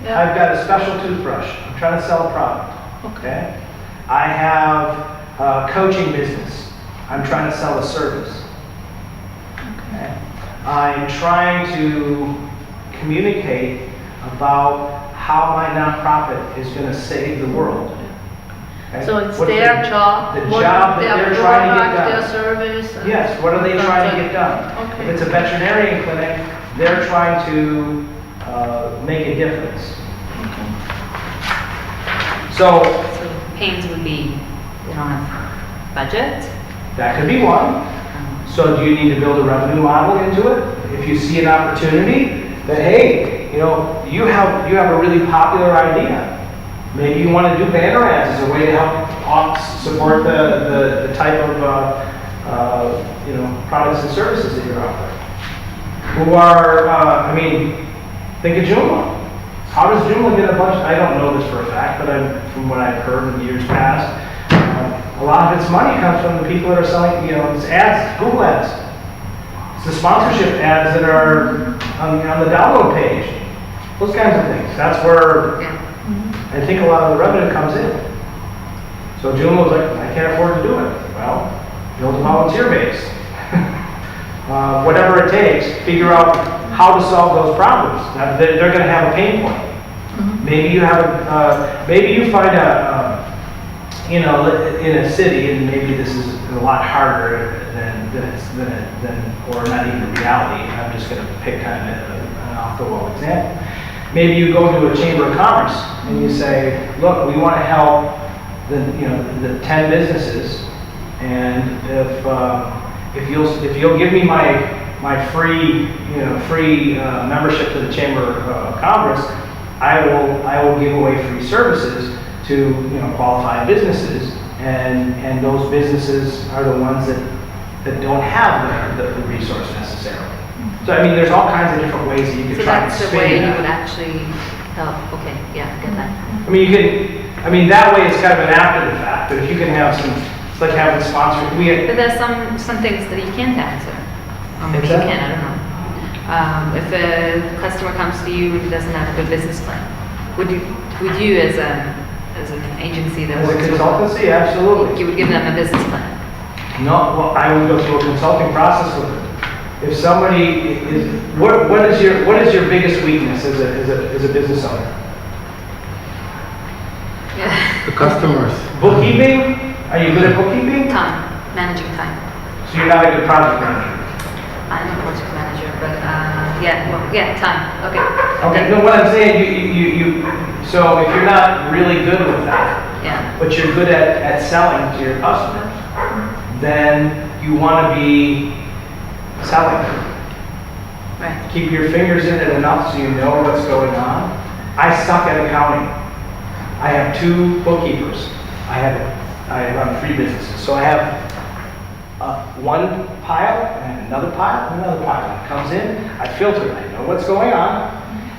Speaker 6: Yeah.
Speaker 1: I've got a special toothbrush. I'm trying to sell a product. Okay. I have a coaching business. I'm trying to sell a service. Okay. I'm trying to communicate about how my nonprofit is going to save the world. Okay?
Speaker 6: So it's
Speaker 1: What's
Speaker 6: their
Speaker 1: the-
Speaker 6: job,
Speaker 1: the
Speaker 6: what
Speaker 1: job that
Speaker 6: their
Speaker 1: they're trying to get
Speaker 6: product, their
Speaker 1: done.
Speaker 6: service. and
Speaker 1: Yes, what are they trying to get done?
Speaker 6: Okay.
Speaker 1: If it's a veterinarian clinic, they're trying to make a difference. So
Speaker 5: So pains would be, they don't have budget.
Speaker 1: that could be one. So do you need to build a revenue model into it? If you see an opportunity that, hey, you know, you have a really popular idea. Maybe you want to do banner ads as a way to help support the type of you know, products and services that you're offering. Who are, I mean, think of Joomla. How does Joomla get a bunch? I don't know this for a fact, but from what I've heard in years past, a lot of its money comes from the people that are selling, you know, it's ads, Google ads. It's the sponsorship ads that are on the download page. Those kinds of things. That's where I think a lot of the revenue comes in. So Joomla was like, I can't afford to do it. Well, build a volunteer base. Whatever it takes, figure out how to solve those problems. Now, they're going to have a pain point. Maybe you have maybe you find you know, in a city, and maybe this is a lot harder than or not even reality. I'm just going to pick kind of an off-the-wall example. Maybe you go to a chamber of commerce and you say, look, we want to help the 10 businesses, and if you'll give me my free membership to the chamber of commerce, I will give away free services to qualified businesses, and those businesses are the ones that don't have the resource necessarily. So I mean, there's all kinds of different ways that you could
Speaker 5: So
Speaker 1: try and
Speaker 5: that's the
Speaker 1: spin
Speaker 5: way you
Speaker 1: that.
Speaker 5: would actually help, okay, yeah, get that.
Speaker 1: I mean, that way it's kind of an after the fact, but if you can have it's like having sponsors,
Speaker 5: But there's some things that you can't answer. Or maybe you
Speaker 1: What's that?
Speaker 5: can, I don't know. If a customer comes to you and doesn't have a good business plan, would you as an agency that
Speaker 1: as a
Speaker 5: works with,
Speaker 1: consultancy, absolutely.
Speaker 5: you would give them a business plan?
Speaker 1: No, well, I would go through a consulting process with them. If somebody is, what is your biggest weakness as a business owner?
Speaker 5: Yeah.
Speaker 4: The customers.
Speaker 1: Bookkeeping? Are you good at bookkeeping?
Speaker 5: Time, managing time.
Speaker 1: So you're not a good project manager.
Speaker 5: I'm a project manager, but time, okay.
Speaker 1: Okay, no, what I'm saying, you so if you're not really good with that,
Speaker 5: Yeah,
Speaker 1: but you're good at selling to your customers, then you want to be selling.
Speaker 5: right.
Speaker 1: Keep your fingers in it enough so you know what's going on. I suck at accounting. I have 2 bookkeepers. I run 3 businesses. So I have one pile and another pile and another pile. It comes in, I filter it, I know what's going on,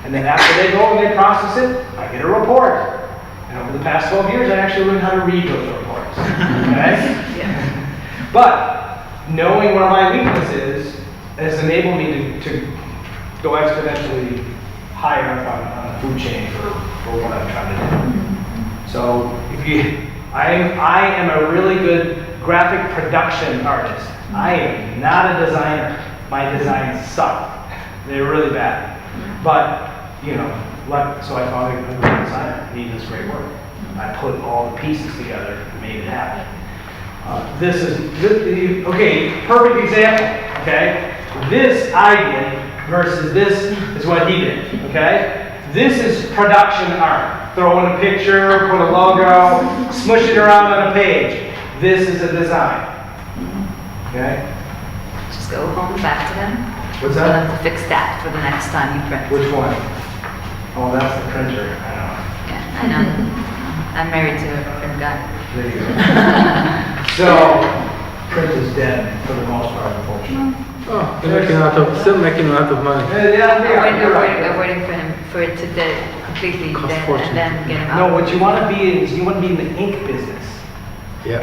Speaker 1: and then after they go and they process it, I get a report. And over the past 12 years, I actually learned how to read those reports. Okay?
Speaker 5: Yeah.
Speaker 1: But knowing where my weakness is has enabled me to go exponentially higher up on the food chain for what I'm trying to do. So I am a really good graphic production artist. I am not a designer. My designs suck. They're really bad. But so I found a good designer. He does great work. I put all the pieces together and made it happen. Okay, perfect example, okay? This I did versus this is what he did, okay? This is production art. Throw in a picture, put a logo, smush it around on a page. This is a design, okay?
Speaker 5: Just go home, back to them.
Speaker 1: What's
Speaker 5: You'll
Speaker 1: that?
Speaker 5: have to fix that for the next time you print.
Speaker 1: Which one? Oh, that's the printer, I
Speaker 5: Yeah, I know. I'm married to a print guy.
Speaker 1: know. There you go. So, print is dead for the most part, unfortunately.
Speaker 4: Oh, they're still making a lot of money.
Speaker 1: Yeah, they are, you're right.
Speaker 5: I'm waiting for it to completely
Speaker 4: Cost
Speaker 5: dead
Speaker 4: fortune.
Speaker 5: and then get him
Speaker 1: No,
Speaker 5: out.
Speaker 1: what you want to be is you want to be in the ink business.
Speaker 4: Yeah.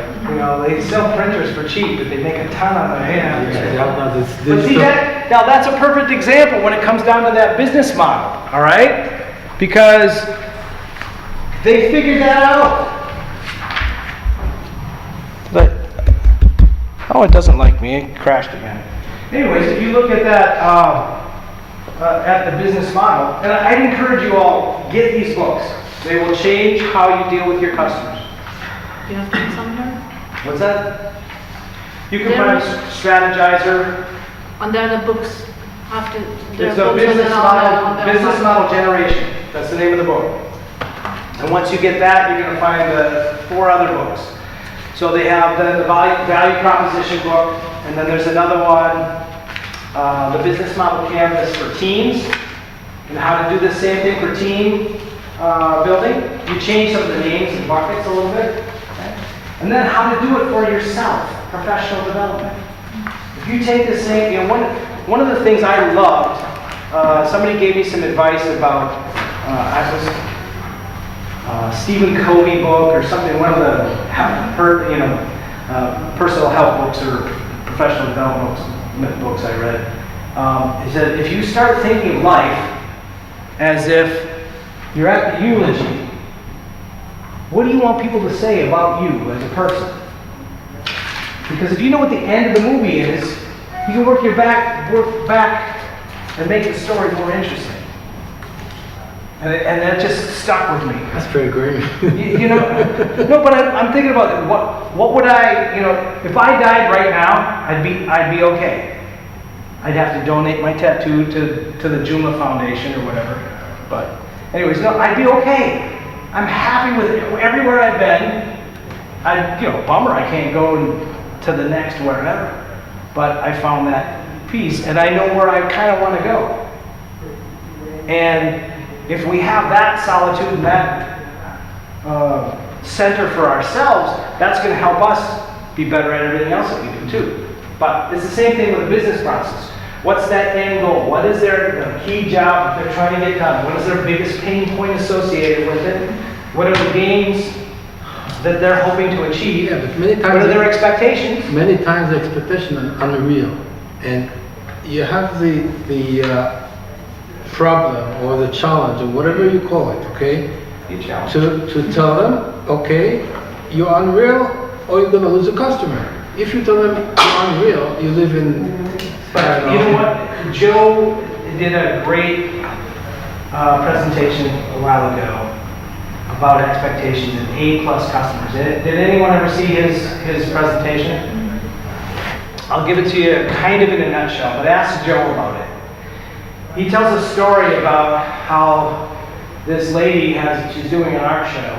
Speaker 1: They sell printers for cheap, but they make a ton on their hands.
Speaker 4: Now this
Speaker 1: But see
Speaker 4: digital.
Speaker 1: now that's a perfect example when it comes down to that business model, all right? Because they figured that out. But, oh, it doesn't like me, it crashed again. Anyways, if you look at that, at the business model, and I'd encourage you all, get these books. They will change how you deal with your customers.
Speaker 6: Do you have to somewhere?
Speaker 1: What's that? You can
Speaker 6: There
Speaker 1: find
Speaker 6: is-
Speaker 1: Strategizer.
Speaker 6: And there are the books After
Speaker 1: It's
Speaker 6: their
Speaker 1: a
Speaker 6: books and
Speaker 1: business
Speaker 6: then on
Speaker 1: model,
Speaker 6: their
Speaker 1: business
Speaker 6: site.
Speaker 1: model generation. That's the name of the book. And once you get that, you're going to find the 4 other books. So they have the value proposition book, and then there's another one, the business model canvas for teams, and how to do the same thing for team building. You change some of the names and buckets a little bit. Okay? And then how to do it for yourself, professional development. If you take the same, you know, one of the things I loved, somebody gave me some advice about, Stephen Covey book or something, one of the personal health books or professional development books I read. He said, if you start thinking of life as if you're at the eulogy, what do you want people to say about you as a person? Because if you know what the end of the movie is, you can work back and make the story more interesting. And that just stuck with me.
Speaker 7: That's pretty great.
Speaker 1: You know, no, but I'm thinking about it. What would I, you know, if I died right now, I'd be okay. I'd have to donate my tattoo to the Joomla Foundation or whatever. But anyways, no, I'd be okay. I'm happy with it. Everywhere I've been. Bummer I can't go to the next wherever. But I found that peace, and I know where I kind of want to go. And if we have that solitude and that center for ourselves, that's going to help us be better at everything else that we do too. But it's the same thing with the business process. What's that end goal? What is their key job that they're trying to get done? What is their biggest pain point associated with it? What are the gains that they're hoping to achieve?
Speaker 7: Yeah, but many
Speaker 1: What are
Speaker 7: times,
Speaker 1: their expectations?
Speaker 7: many times the expectation is unreal, and you have the problem or the challenge or whatever you call it, okay?
Speaker 1: You challenge.
Speaker 7: To tell them, okay, you're unreal or you're gonna lose a customer. If you tell them you're unreal, you live in.
Speaker 1: But you know what? Joe did a great presentation a while ago about expectations and A+ customers. Did anyone ever see his presentation? I'll give it to you kind of in a nutshell, but ask Joe about it. He tells a story about how this lady she's doing an art show,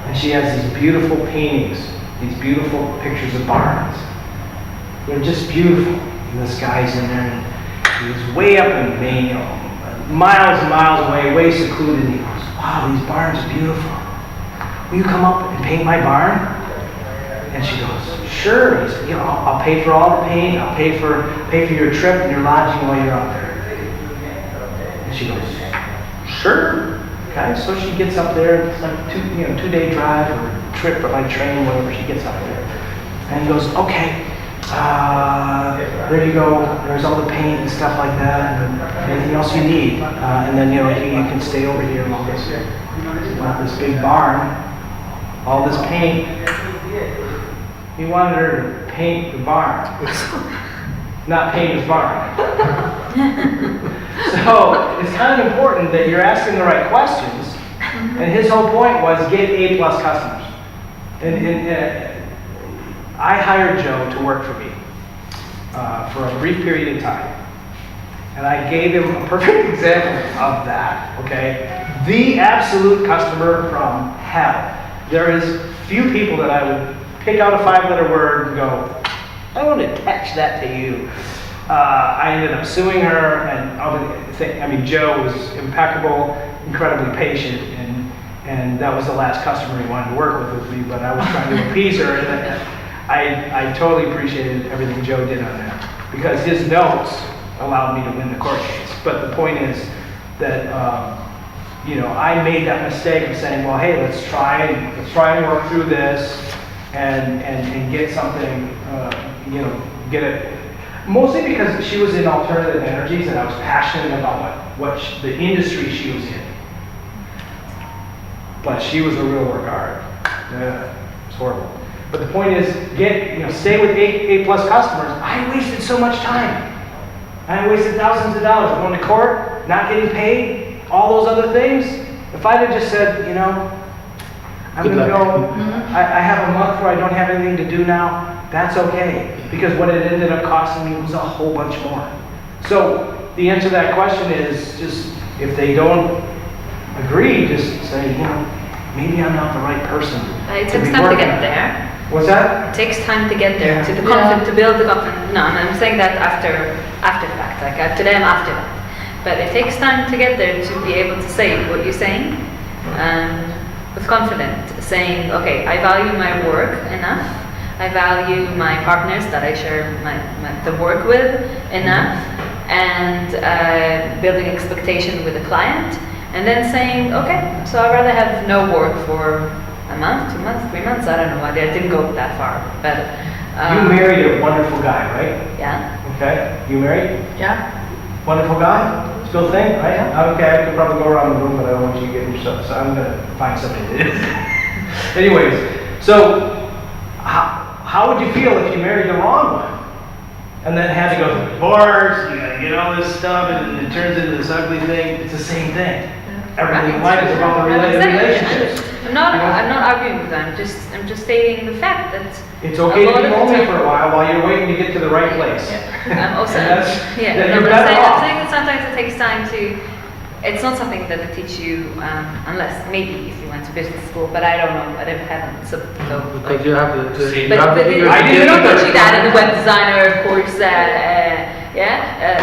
Speaker 1: and she has these beautiful paintings, these beautiful pictures of barns. They're just beautiful. And this guy's in there, and he's way up in Maine, miles and miles away, way secluded, and he goes, wow, these barns are beautiful. Will you come up and paint my barn? And she goes, sure. He said, I'll pay for all the paint, I'll pay for your trip and your lodging while you're out there. And she goes, sure. Okay, so she gets up there, it's like a 2-day drive or trip by train, whatever, she gets up there. And he goes, okay, there you go, there's all the paint and stuff like that, and anything else you need. And then, you can stay over here and all this. This big barn, all this paint. He wanted her to paint the barn, not paint his barn. So it's kind of important that you're asking the right questions. And his whole point was get A+ customers. And I hired Joe to work for me for a brief period of time. And I gave him a perfect example of that, okay? The absolute customer from hell. There is few people that I would pick out a 5-letter word and go, I want to attach that to you. I ended up suing her, and Joe was impeccable, incredibly patient, and that was the last customer he wanted to work with me, but I was trying to appease her, and I totally appreciated everything Joe did on that, because his notes allowed me to win the court case. But the point is that, I made that mistake of saying, well, hey, let's try and work through this, and get something, get it. Mostly because she was in alternative energies, and I was passionate about what the industry she was in. But she was a real work hard. It's horrible. But the point is, stay with A+ customers. I wasted so much time. I wasted thousands of dollars going to court, not getting paid, all those other things. If I'd have just said, I'm going to go, I have a month where I don't have anything to do now, that's okay. Because what it ended up costing me was a whole bunch more. So the answer to that question is just, if they don't agree, just say, maybe I'm not the right person.
Speaker 6: It
Speaker 1: to
Speaker 6: takes
Speaker 1: be
Speaker 6: time to
Speaker 1: working.
Speaker 6: get there.
Speaker 1: What's that?
Speaker 6: It takes time to get there, to the
Speaker 1: Yeah.
Speaker 6: confidence, to build the confidence. No, I'm saying that after fact, like today I'm after that. But it takes time to get there, to be able to say what you're saying with confidence, saying, okay, I value my work enough, I value my partners that I share the work with enough, and building expectation with the client, and then saying, okay, so I'd rather have no work for a month, 2 months, 3 months, I don't know, I didn't go that far, but...
Speaker 1: You married a wonderful guy, right?
Speaker 6: Yeah.
Speaker 1: Okay, you married?
Speaker 6: Yeah.
Speaker 1: Wonderful guy? Still thing, right? Okay, I could probably go around the room, but I don't want you to get yourself, so I'm gonna find somebody that is. Anyways, so how would you feel if you married the wrong one? And then had to go through divorce, you gotta get all this stuff, and it turns into this ugly thing. It's the same thing. Everything in life is about the relationships.
Speaker 6: I'm not arguing with that. I'm just stating the fact that
Speaker 1: It's okay to
Speaker 6: a lot
Speaker 1: be
Speaker 6: of the
Speaker 1: lonely
Speaker 6: time-
Speaker 1: for a while you're waiting to get to the right place.
Speaker 6: I'm also,
Speaker 1: And that's-
Speaker 6: yeah,
Speaker 1: that
Speaker 6: no,
Speaker 1: you're
Speaker 6: but
Speaker 1: better
Speaker 6: I'm
Speaker 1: off.
Speaker 6: saying that sometimes it takes time to. It's not something that they teach you unless maybe if you went to business school, but I don't know. I haven't. So
Speaker 7: Because you have to, you
Speaker 6: but
Speaker 7: have to
Speaker 6: they
Speaker 7: figure
Speaker 1: I didn't
Speaker 6: don't
Speaker 1: either.
Speaker 6: teach you that in the web designer course.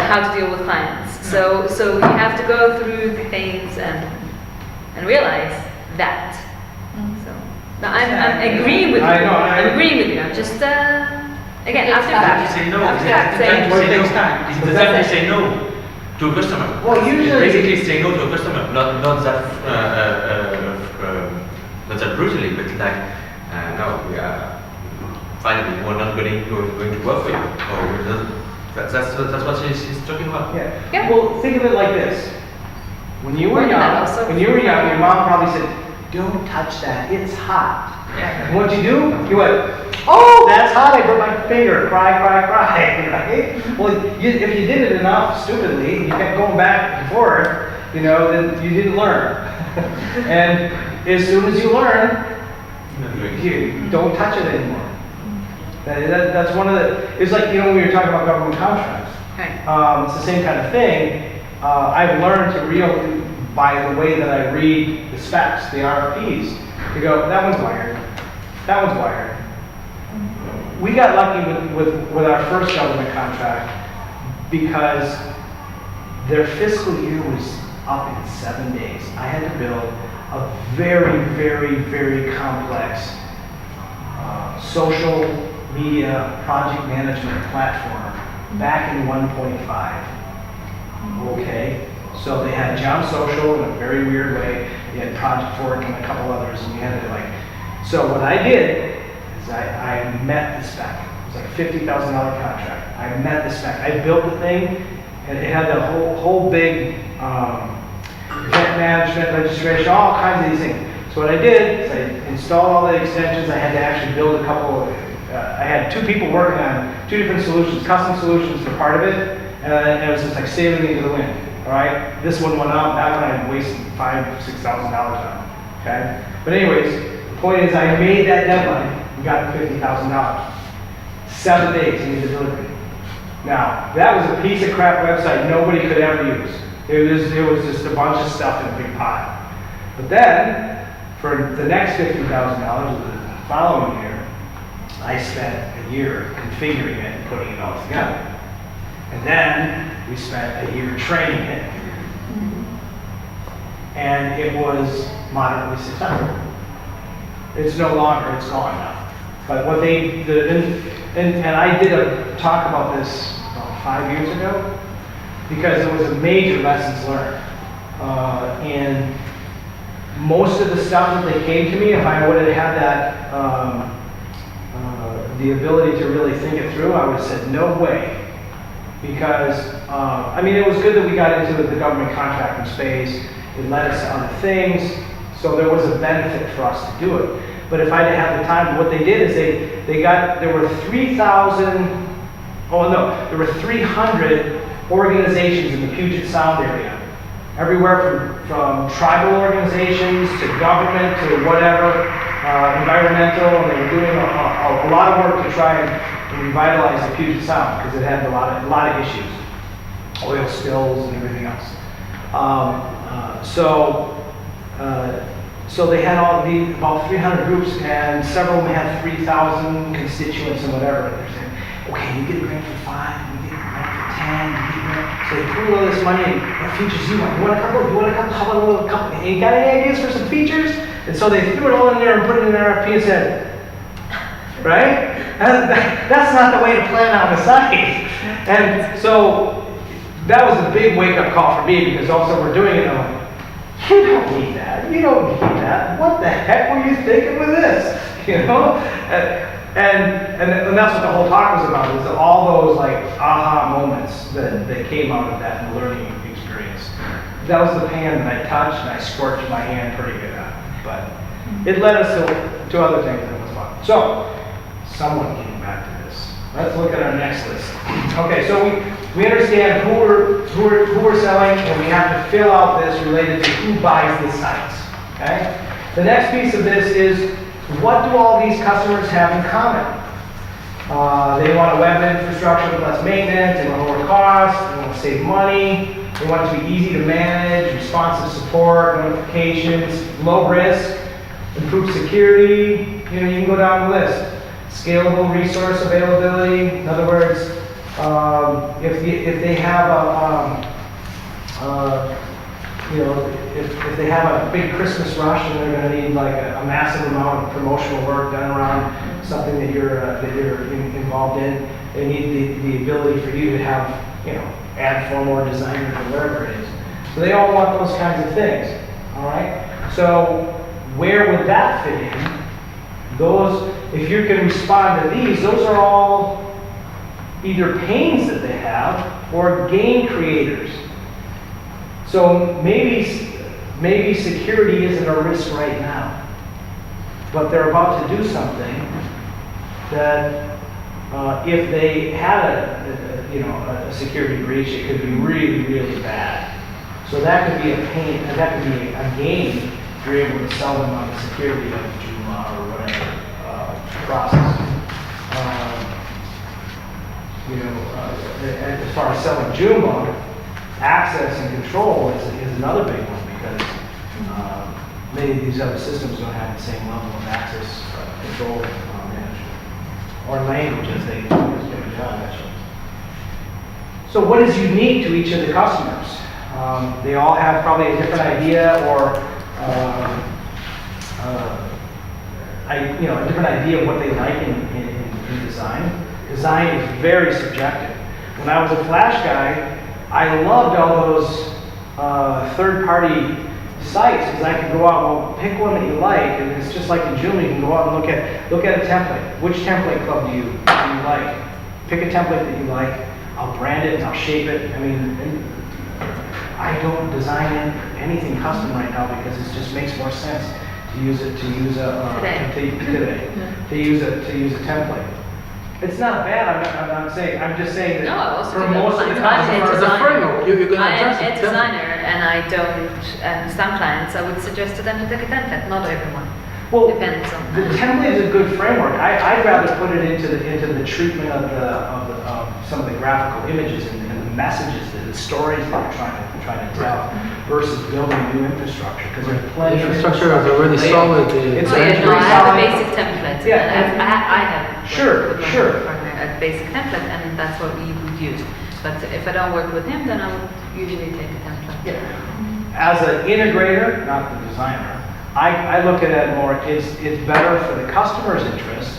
Speaker 6: How to deal with clients. So you have to go through the things and realize that. So no, I'm agreeing with you.
Speaker 1: I know,
Speaker 6: I'm agreeing with you. I'm just again after
Speaker 3: Sometimes
Speaker 6: fact.
Speaker 3: you say no.
Speaker 6: After fact, saying
Speaker 1: Well, it takes time.
Speaker 3: It doesn't say no to a customer.
Speaker 1: Well, usually-
Speaker 3: It's basically say no to a customer, not that brutally, but like no, we are finally we're not going to work for you. Or that's what she's talking about.
Speaker 1: Yeah.
Speaker 6: Yeah.
Speaker 1: Well, think of it like this. When you were
Speaker 6: Well, that
Speaker 1: young,
Speaker 6: also-
Speaker 1: your mom probably said, "Don't touch that. It's hot."
Speaker 3: Yeah.
Speaker 1: And what'd you do? You went, "Oh, that's hot. I put my finger. Cry, cry, cry." Right? Well, if you did it enough stupidly, you kept going back and forth, then you didn't learn. And as soon as you learn, you don't touch it anymore. That's one of the. It's like when we were talking about government contracts.
Speaker 6: Right.
Speaker 1: It's the same kind of thing. I've learned to by the way that I read the specs, the RFPs, to go, that one's wired, that one's wired. We got lucky with our first government contract because their fiscal year was up in 7 days. I had to build a very, very, very complex social media project management platform back in 1.5. Okay, so they had Jam Social in a very weird way. They had Project Fork and a couple others, and we had it like. So what I did is I met the spec. It was like a $50,000 contract. I met the spec. I built the thing, and it had the whole big event management, registration, all kinds of these things. So what I did is I installed all the extensions. I had to actually build a couple of. I had 2 people working on 2 different solutions, custom solutions for part of it. And it was just like sailing into the wind, all right? This one went up, that one I wasted $5,000-$6,000 on, okay? But anyways, the point is I made that deadline, we got the $50,000. 7 days into the delivery. Now, that was a piece of crap website nobody could ever use. It was just a bunch of stuff in a big pile. But then, for the next $50,000 the following year, I spent a year configuring it and putting it all together. And then we spent a year training it. And it was moderately successful. It's no longer, it's gone now. But what and I did a talk about this 5 years ago, because it was a major lessons learned. And most of the stuff that they came to me, if I would have had that, the ability to really think it through, I would have said, no way. Because, it was good that we got into the government contracting space. It led us to other things. So there was a benefit for us to do it. But if I didn't have the time, what they did is there were 300 organizations in the Puget Sound area. Everywhere from tribal organizations to government to whatever, environmental, and they were doing a lot of work to try and revitalize the Puget Sound because it had a lot of issues. oil spills and everything else. So they had about 300 groups, and several of them had 3,000 constituents and whatever. And they're saying, okay, you get a grant for 5, you get a grant for 10, you get a grant. So they threw all this money in. What features do you want? You want a couple? You want a couple? How about a little couple? Hey, you got any ideas for some features? And so they threw it all in there and put it in an RFP and said, right? That's not the way to plan on the site. And so that was a big wake-up call for me, because also we're doing it, and I'm like, you don't need that. You don't need that. What the heck were you thinking with this? You know? And that's what the whole talk was about, is all those like aha moments that came out of that learning experience. That was the pan that I touched, and I scorched my hand pretty good at. But it led us to other things that was fun. So, somewhat getting back to this. Let's look at our next list. Okay, so we understand who we're selling, and we have to fill out this related to who buys the sites. Okay? The next piece of this is, what do all these customers have in common? They want a web infrastructure with less maintenance, they want lower costs, they want to save money, they want it to be easy to manage, responsive support, notifications, low risk, improved security, you can go down the list. Scalable resource availability, in other words, if they have if they have a big Christmas rush and they're going to need like a massive amount of promotional work done around something that you're involved in, they need the ability for you to have, add form or designer or whatever it is. So they all want those kinds of things. All right. So where would that fit in? Those, if you can respond to these, those are all either pains that they have or gain creators. So maybe security isn't a risk right now, but they're about to do something that if they had a security breach, it could be really, really bad. So that could be a pain, and that could be a gain if you're able to sell them on the security of Joomla or whatever process. As far as selling Joomla, access and control is another big one, because many of these other systems don't have the same level of access, control, management, or language as they do. So what is unique to each of the customers? They all have probably a different idea, or a different idea of what they like in design. Design is very subjective. When I was a Flash guy, I loved all those third-party sites, because I could go out and pick one that you like, and it's just like in Joomla, you can go out and look at a template. Which template club do you like? Pick a template that you like. I'll brand it and I'll shape it. I mean, I don't design anything custom right now, because it just makes more sense to use a template. It's not bad. I'm just saying that for most of the customers,
Speaker 7: As a framework, you're going to
Speaker 6: I am
Speaker 7: adjust
Speaker 6: a
Speaker 7: it.
Speaker 6: designer, and I don't, and some clients, I would suggest to them to take a template, not everyone.
Speaker 1: well,
Speaker 6: Depends on
Speaker 1: the template is a good framework. I'd rather put it into the treatment of some of the graphical images and the messages, the stories that you're trying to tell, versus building new infrastructure, because there's plenty of
Speaker 7: Infrastructure is already solid.
Speaker 1: It's
Speaker 6: I have
Speaker 1: pretty
Speaker 6: a
Speaker 1: solid.
Speaker 6: basic template.
Speaker 1: Yeah,
Speaker 6: and I have
Speaker 1: Sure,
Speaker 6: worked with
Speaker 1: sure.
Speaker 6: my partner a basic template, and that's what we would use. But if I don't work with him, then I would usually take a template.
Speaker 1: As an integrator, not the designer, I look at it more, it's better for the customer's interest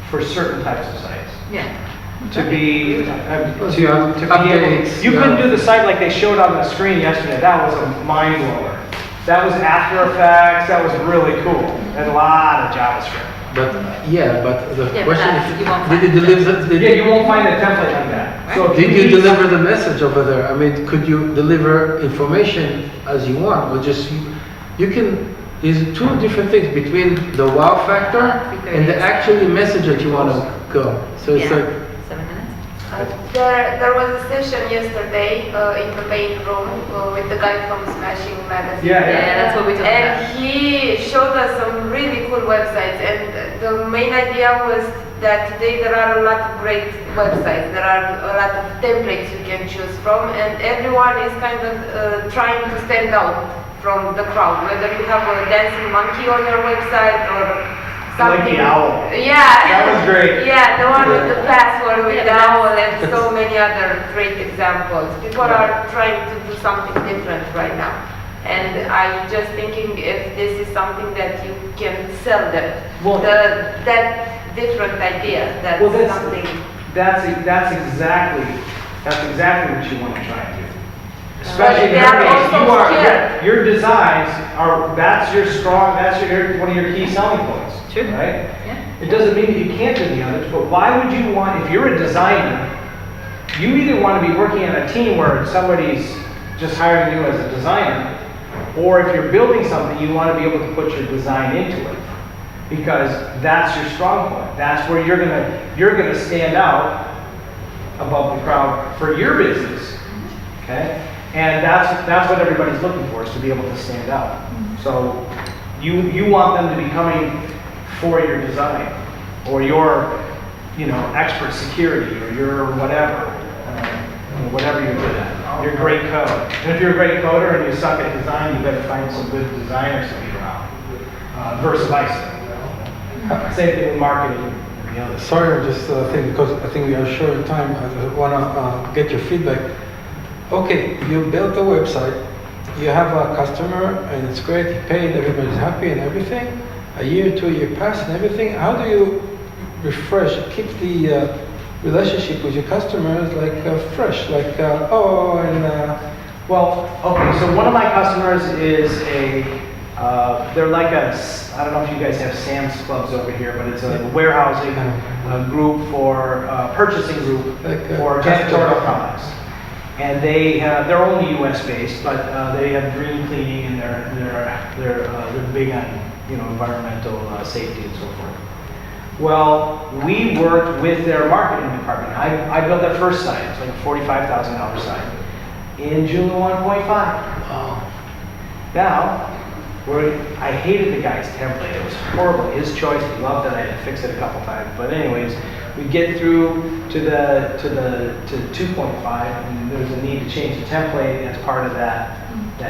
Speaker 1: for certain types of sites.
Speaker 6: Yeah.
Speaker 1: To be
Speaker 7: Plus you have updates,
Speaker 1: you
Speaker 7: you
Speaker 1: couldn't
Speaker 7: have-
Speaker 1: do the site like they showed on the screen yesterday. That was a mind blower. That was After Effects. That was really cool. And a lot of JavaScript.
Speaker 7: But the
Speaker 6: Yeah,
Speaker 7: question
Speaker 6: but you won't
Speaker 7: is, did you deliver?
Speaker 1: Yeah, you won't find a template like that. So if
Speaker 7: Did you
Speaker 1: need
Speaker 7: deliver the message over there? I mean, could you deliver information as you want, or just you can? There's two different things between the wow factor and the actually message that you want to go. So it's
Speaker 6: Yeah.
Speaker 7: like
Speaker 6: 7 minutes?
Speaker 2: There was a session yesterday in the main room with the guy from Smashing Magazine.
Speaker 6: Yeah, that's what we talked
Speaker 2: And
Speaker 6: about.
Speaker 2: he showed us some really cool websites, and the main idea was that today there are a lot of great websites. There are a lot of templates you can choose from, and everyone is kind of trying to stand out from the crowd. Whether you have a dancing monkey on your website or something.
Speaker 1: Like the owl.
Speaker 2: Yeah.
Speaker 1: That was great.
Speaker 2: Yeah, the one with the password with
Speaker 6: Yeah,
Speaker 2: the
Speaker 6: that's-
Speaker 2: owl and so many other great examples. People are trying to do something different right now. And I'm just thinking if this is something that you can sell them.
Speaker 1: Well-
Speaker 2: That different idea, that's
Speaker 1: Well, that's-
Speaker 2: something.
Speaker 1: That's exactly what you want to try and do.
Speaker 2: But
Speaker 1: Especially in
Speaker 2: they
Speaker 1: your
Speaker 2: are
Speaker 1: case,
Speaker 2: also scared.
Speaker 1: your designs are, that's your strong, one of your key selling points.
Speaker 6: True.
Speaker 1: Right?
Speaker 6: Yeah.
Speaker 1: It doesn't mean that you can't do the others, but why would you want, if you're a designer, you either want to be working on a team where somebody's just hiring you as a designer, or if you're building something, you want to be able to put your design into it. Because that's your strong point. That's where you're gonna stand out above the crowd for your business. Okay? And that's what everybody's looking for, is to be able to stand out. So you want them to be coming for your design, or your, expert security, or your whatever, whatever you're good at. You're a great coder. And if you're a great coder and you suck at design, you better find some good designers to be around. Versus vice. Same thing with marketing and the others.
Speaker 7: Sorry, I'm just thinking, because I think we are short of time. I want to get your feedback. Okay, you built a website, you have a customer, and it's great, he paid, everybody's happy and everything. A year, 2 year pass and everything. How do you refresh, keep the relationship with your customers fresh?
Speaker 1: Well, okay, so one of my customers is they're like I don't know if you guys have Sam's Clubs over here, but it's a warehousing group for, purchasing group for janitorial products. And they have, they're only US based, but they have green cleaning, and they're big on, environmental safety and so forth. Well, we worked with their marketing department. I built their first site. It's like a $45,000 site in Joomla 1.5.
Speaker 7: Wow.
Speaker 1: Now, I hated the guy's template. It was horrible. His choice. He loved it. I had to fix it a couple times. But anyways, we get through to 2.5, and there's a need to change the template as part of that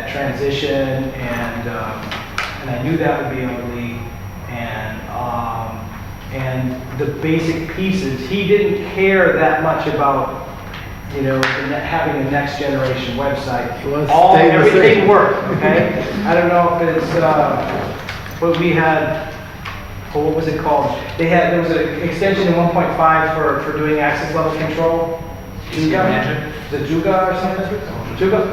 Speaker 1: transition, and I knew that would be ugly, and the basic pieces. He didn't care that much about, having a next generation website. Everything worked, okay? I don't know if it's, what we had, what was it called? There was an extension in 1.5 for doing access level control. Juga? The Juga or something? Juga?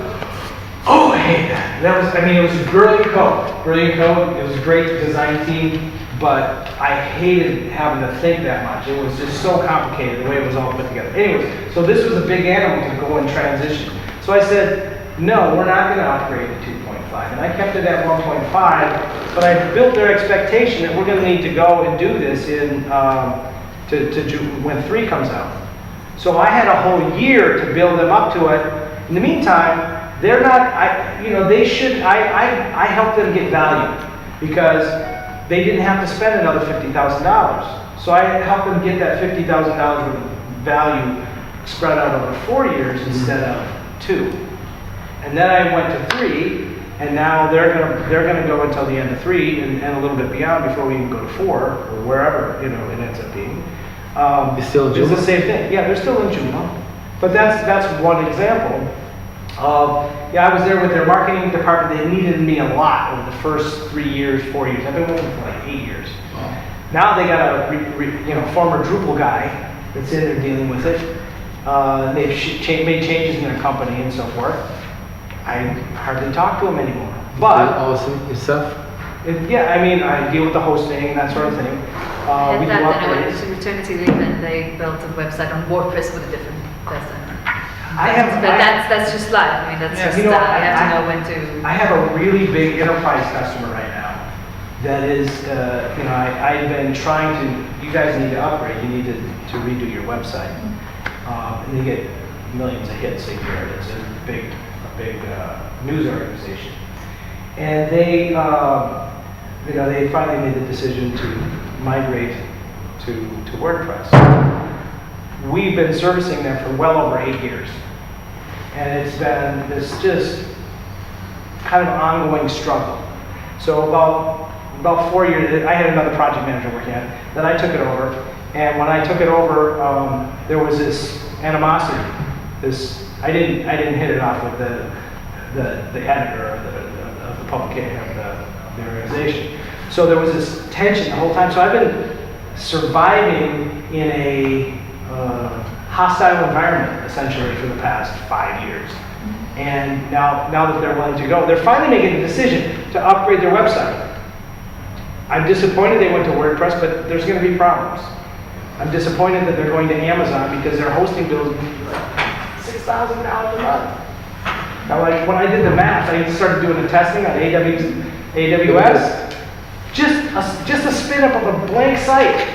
Speaker 1: Oh, I hate that. It was brilliant code. Brilliant code. It was a great design team, but I hated having to think that much. It was just so complicated the way it was all put together. Anyways, so this was a big animal to go and transition. So I said, no, we're not going to upgrade to 2.5. And I kept it at 1.5, but I built their expectation that we're going to need to go and do this when 3 comes out. So I had a whole year to build them up to it. In the meantime, they're not, I helped them get value, because they didn't have to spend another $50,000. So I helped them get that $50,000 worth of value spread out over 4 years instead of 2. And then I went to 3, and now they're gonna go until the end of 3 and a little bit beyond before we even go to 4 or wherever it ends up being.
Speaker 7: It's still
Speaker 1: It's the
Speaker 7: Joomla?
Speaker 1: same thing. Yeah, they're still in Joomla. But that's one example. I was there with their marketing department. They needed me a lot over the first 3 years, 4 years. I've been with them for like 8 years.
Speaker 7: Wow.
Speaker 1: Now they got a former Drupal guy that's in there dealing with it. They've made changes in their company and so forth. I hardly talk to them anymore. But
Speaker 7: Awesome yourself?
Speaker 1: I deal with the hosting, that sort of thing.
Speaker 6: I
Speaker 1: We
Speaker 6: had
Speaker 1: do
Speaker 6: that when I went
Speaker 1: upgrades.
Speaker 6: to maternity leave, and they built a website on WordPress with a different person. But that's just life. That's just, you have to know when to.
Speaker 1: I have a really big enterprise customer right now that is, I've been trying to, you guys need to upgrade, you need to redo your website. and they get millions of hits a year. It's a big news organization. And they, they finally made the decision to migrate to WordPress. We've been servicing them for well over 8 years. And it's been this just kind of ongoing struggle. So about 4 years, I had another project manager working on it. Then I took it over, and when I took it over, there was this animosity. I didn't hit it off with the editor of the publication of the organization. So there was this tension the whole time. So I've been surviving in a hostile environment essentially for the past 5 years. And now that they're willing to go, they're finally making the decision to upgrade their website. I'm disappointed they went to WordPress, but there's going to be problems. I'm disappointed that they're going to Amazon because their hosting bills are like $6,000 a month. Now, like when I did the math, I started doing the testing on AWS. Just a spin up of a blank site.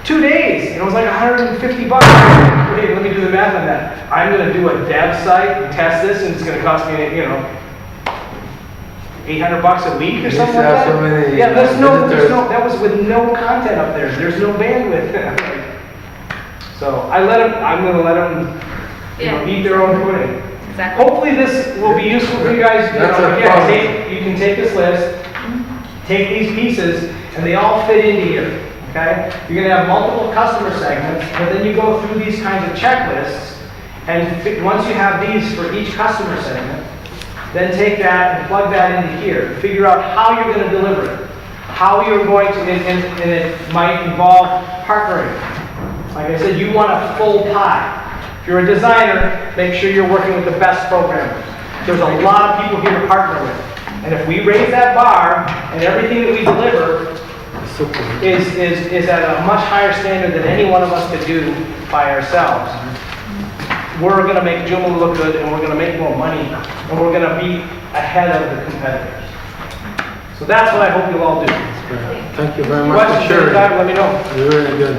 Speaker 1: 2 days, and it was like $150. Okay, let me do the math on that. I'm going to do a dev site and test this, and it's going to cost me, $800 a week or something like that.
Speaker 7: So many,
Speaker 1: yeah, that was with no content up there. There's no bandwidth. So I'm going to let them, eat their own pudding.
Speaker 6: Exactly.
Speaker 1: Hopefully this will be useful for you guys. You can take this list, take these pieces, and they all fit into here. Okay? You're going to have multiple customer segments, but then you go through these kinds of checklists, and once you have these for each customer segment, then take that and plug that into here. Figure out how you're going to deliver it. How you're going to, and it might involve partnering. Like I said, you want a full pie. If you're a designer, make sure you're working with the best programmers. There's a lot of people here to partner with. And if we raise that bar, and everything that we deliver is at a much higher standard than any one of us could do by ourselves, we're going to make Joomla look good, and we're going to make more money, and we're going to be ahead of the competitors. So that's what I hope you all do.
Speaker 7: Thank you very much for
Speaker 1: Questions
Speaker 7: sharing.
Speaker 1: anytime, let me know.
Speaker 7: You're really good.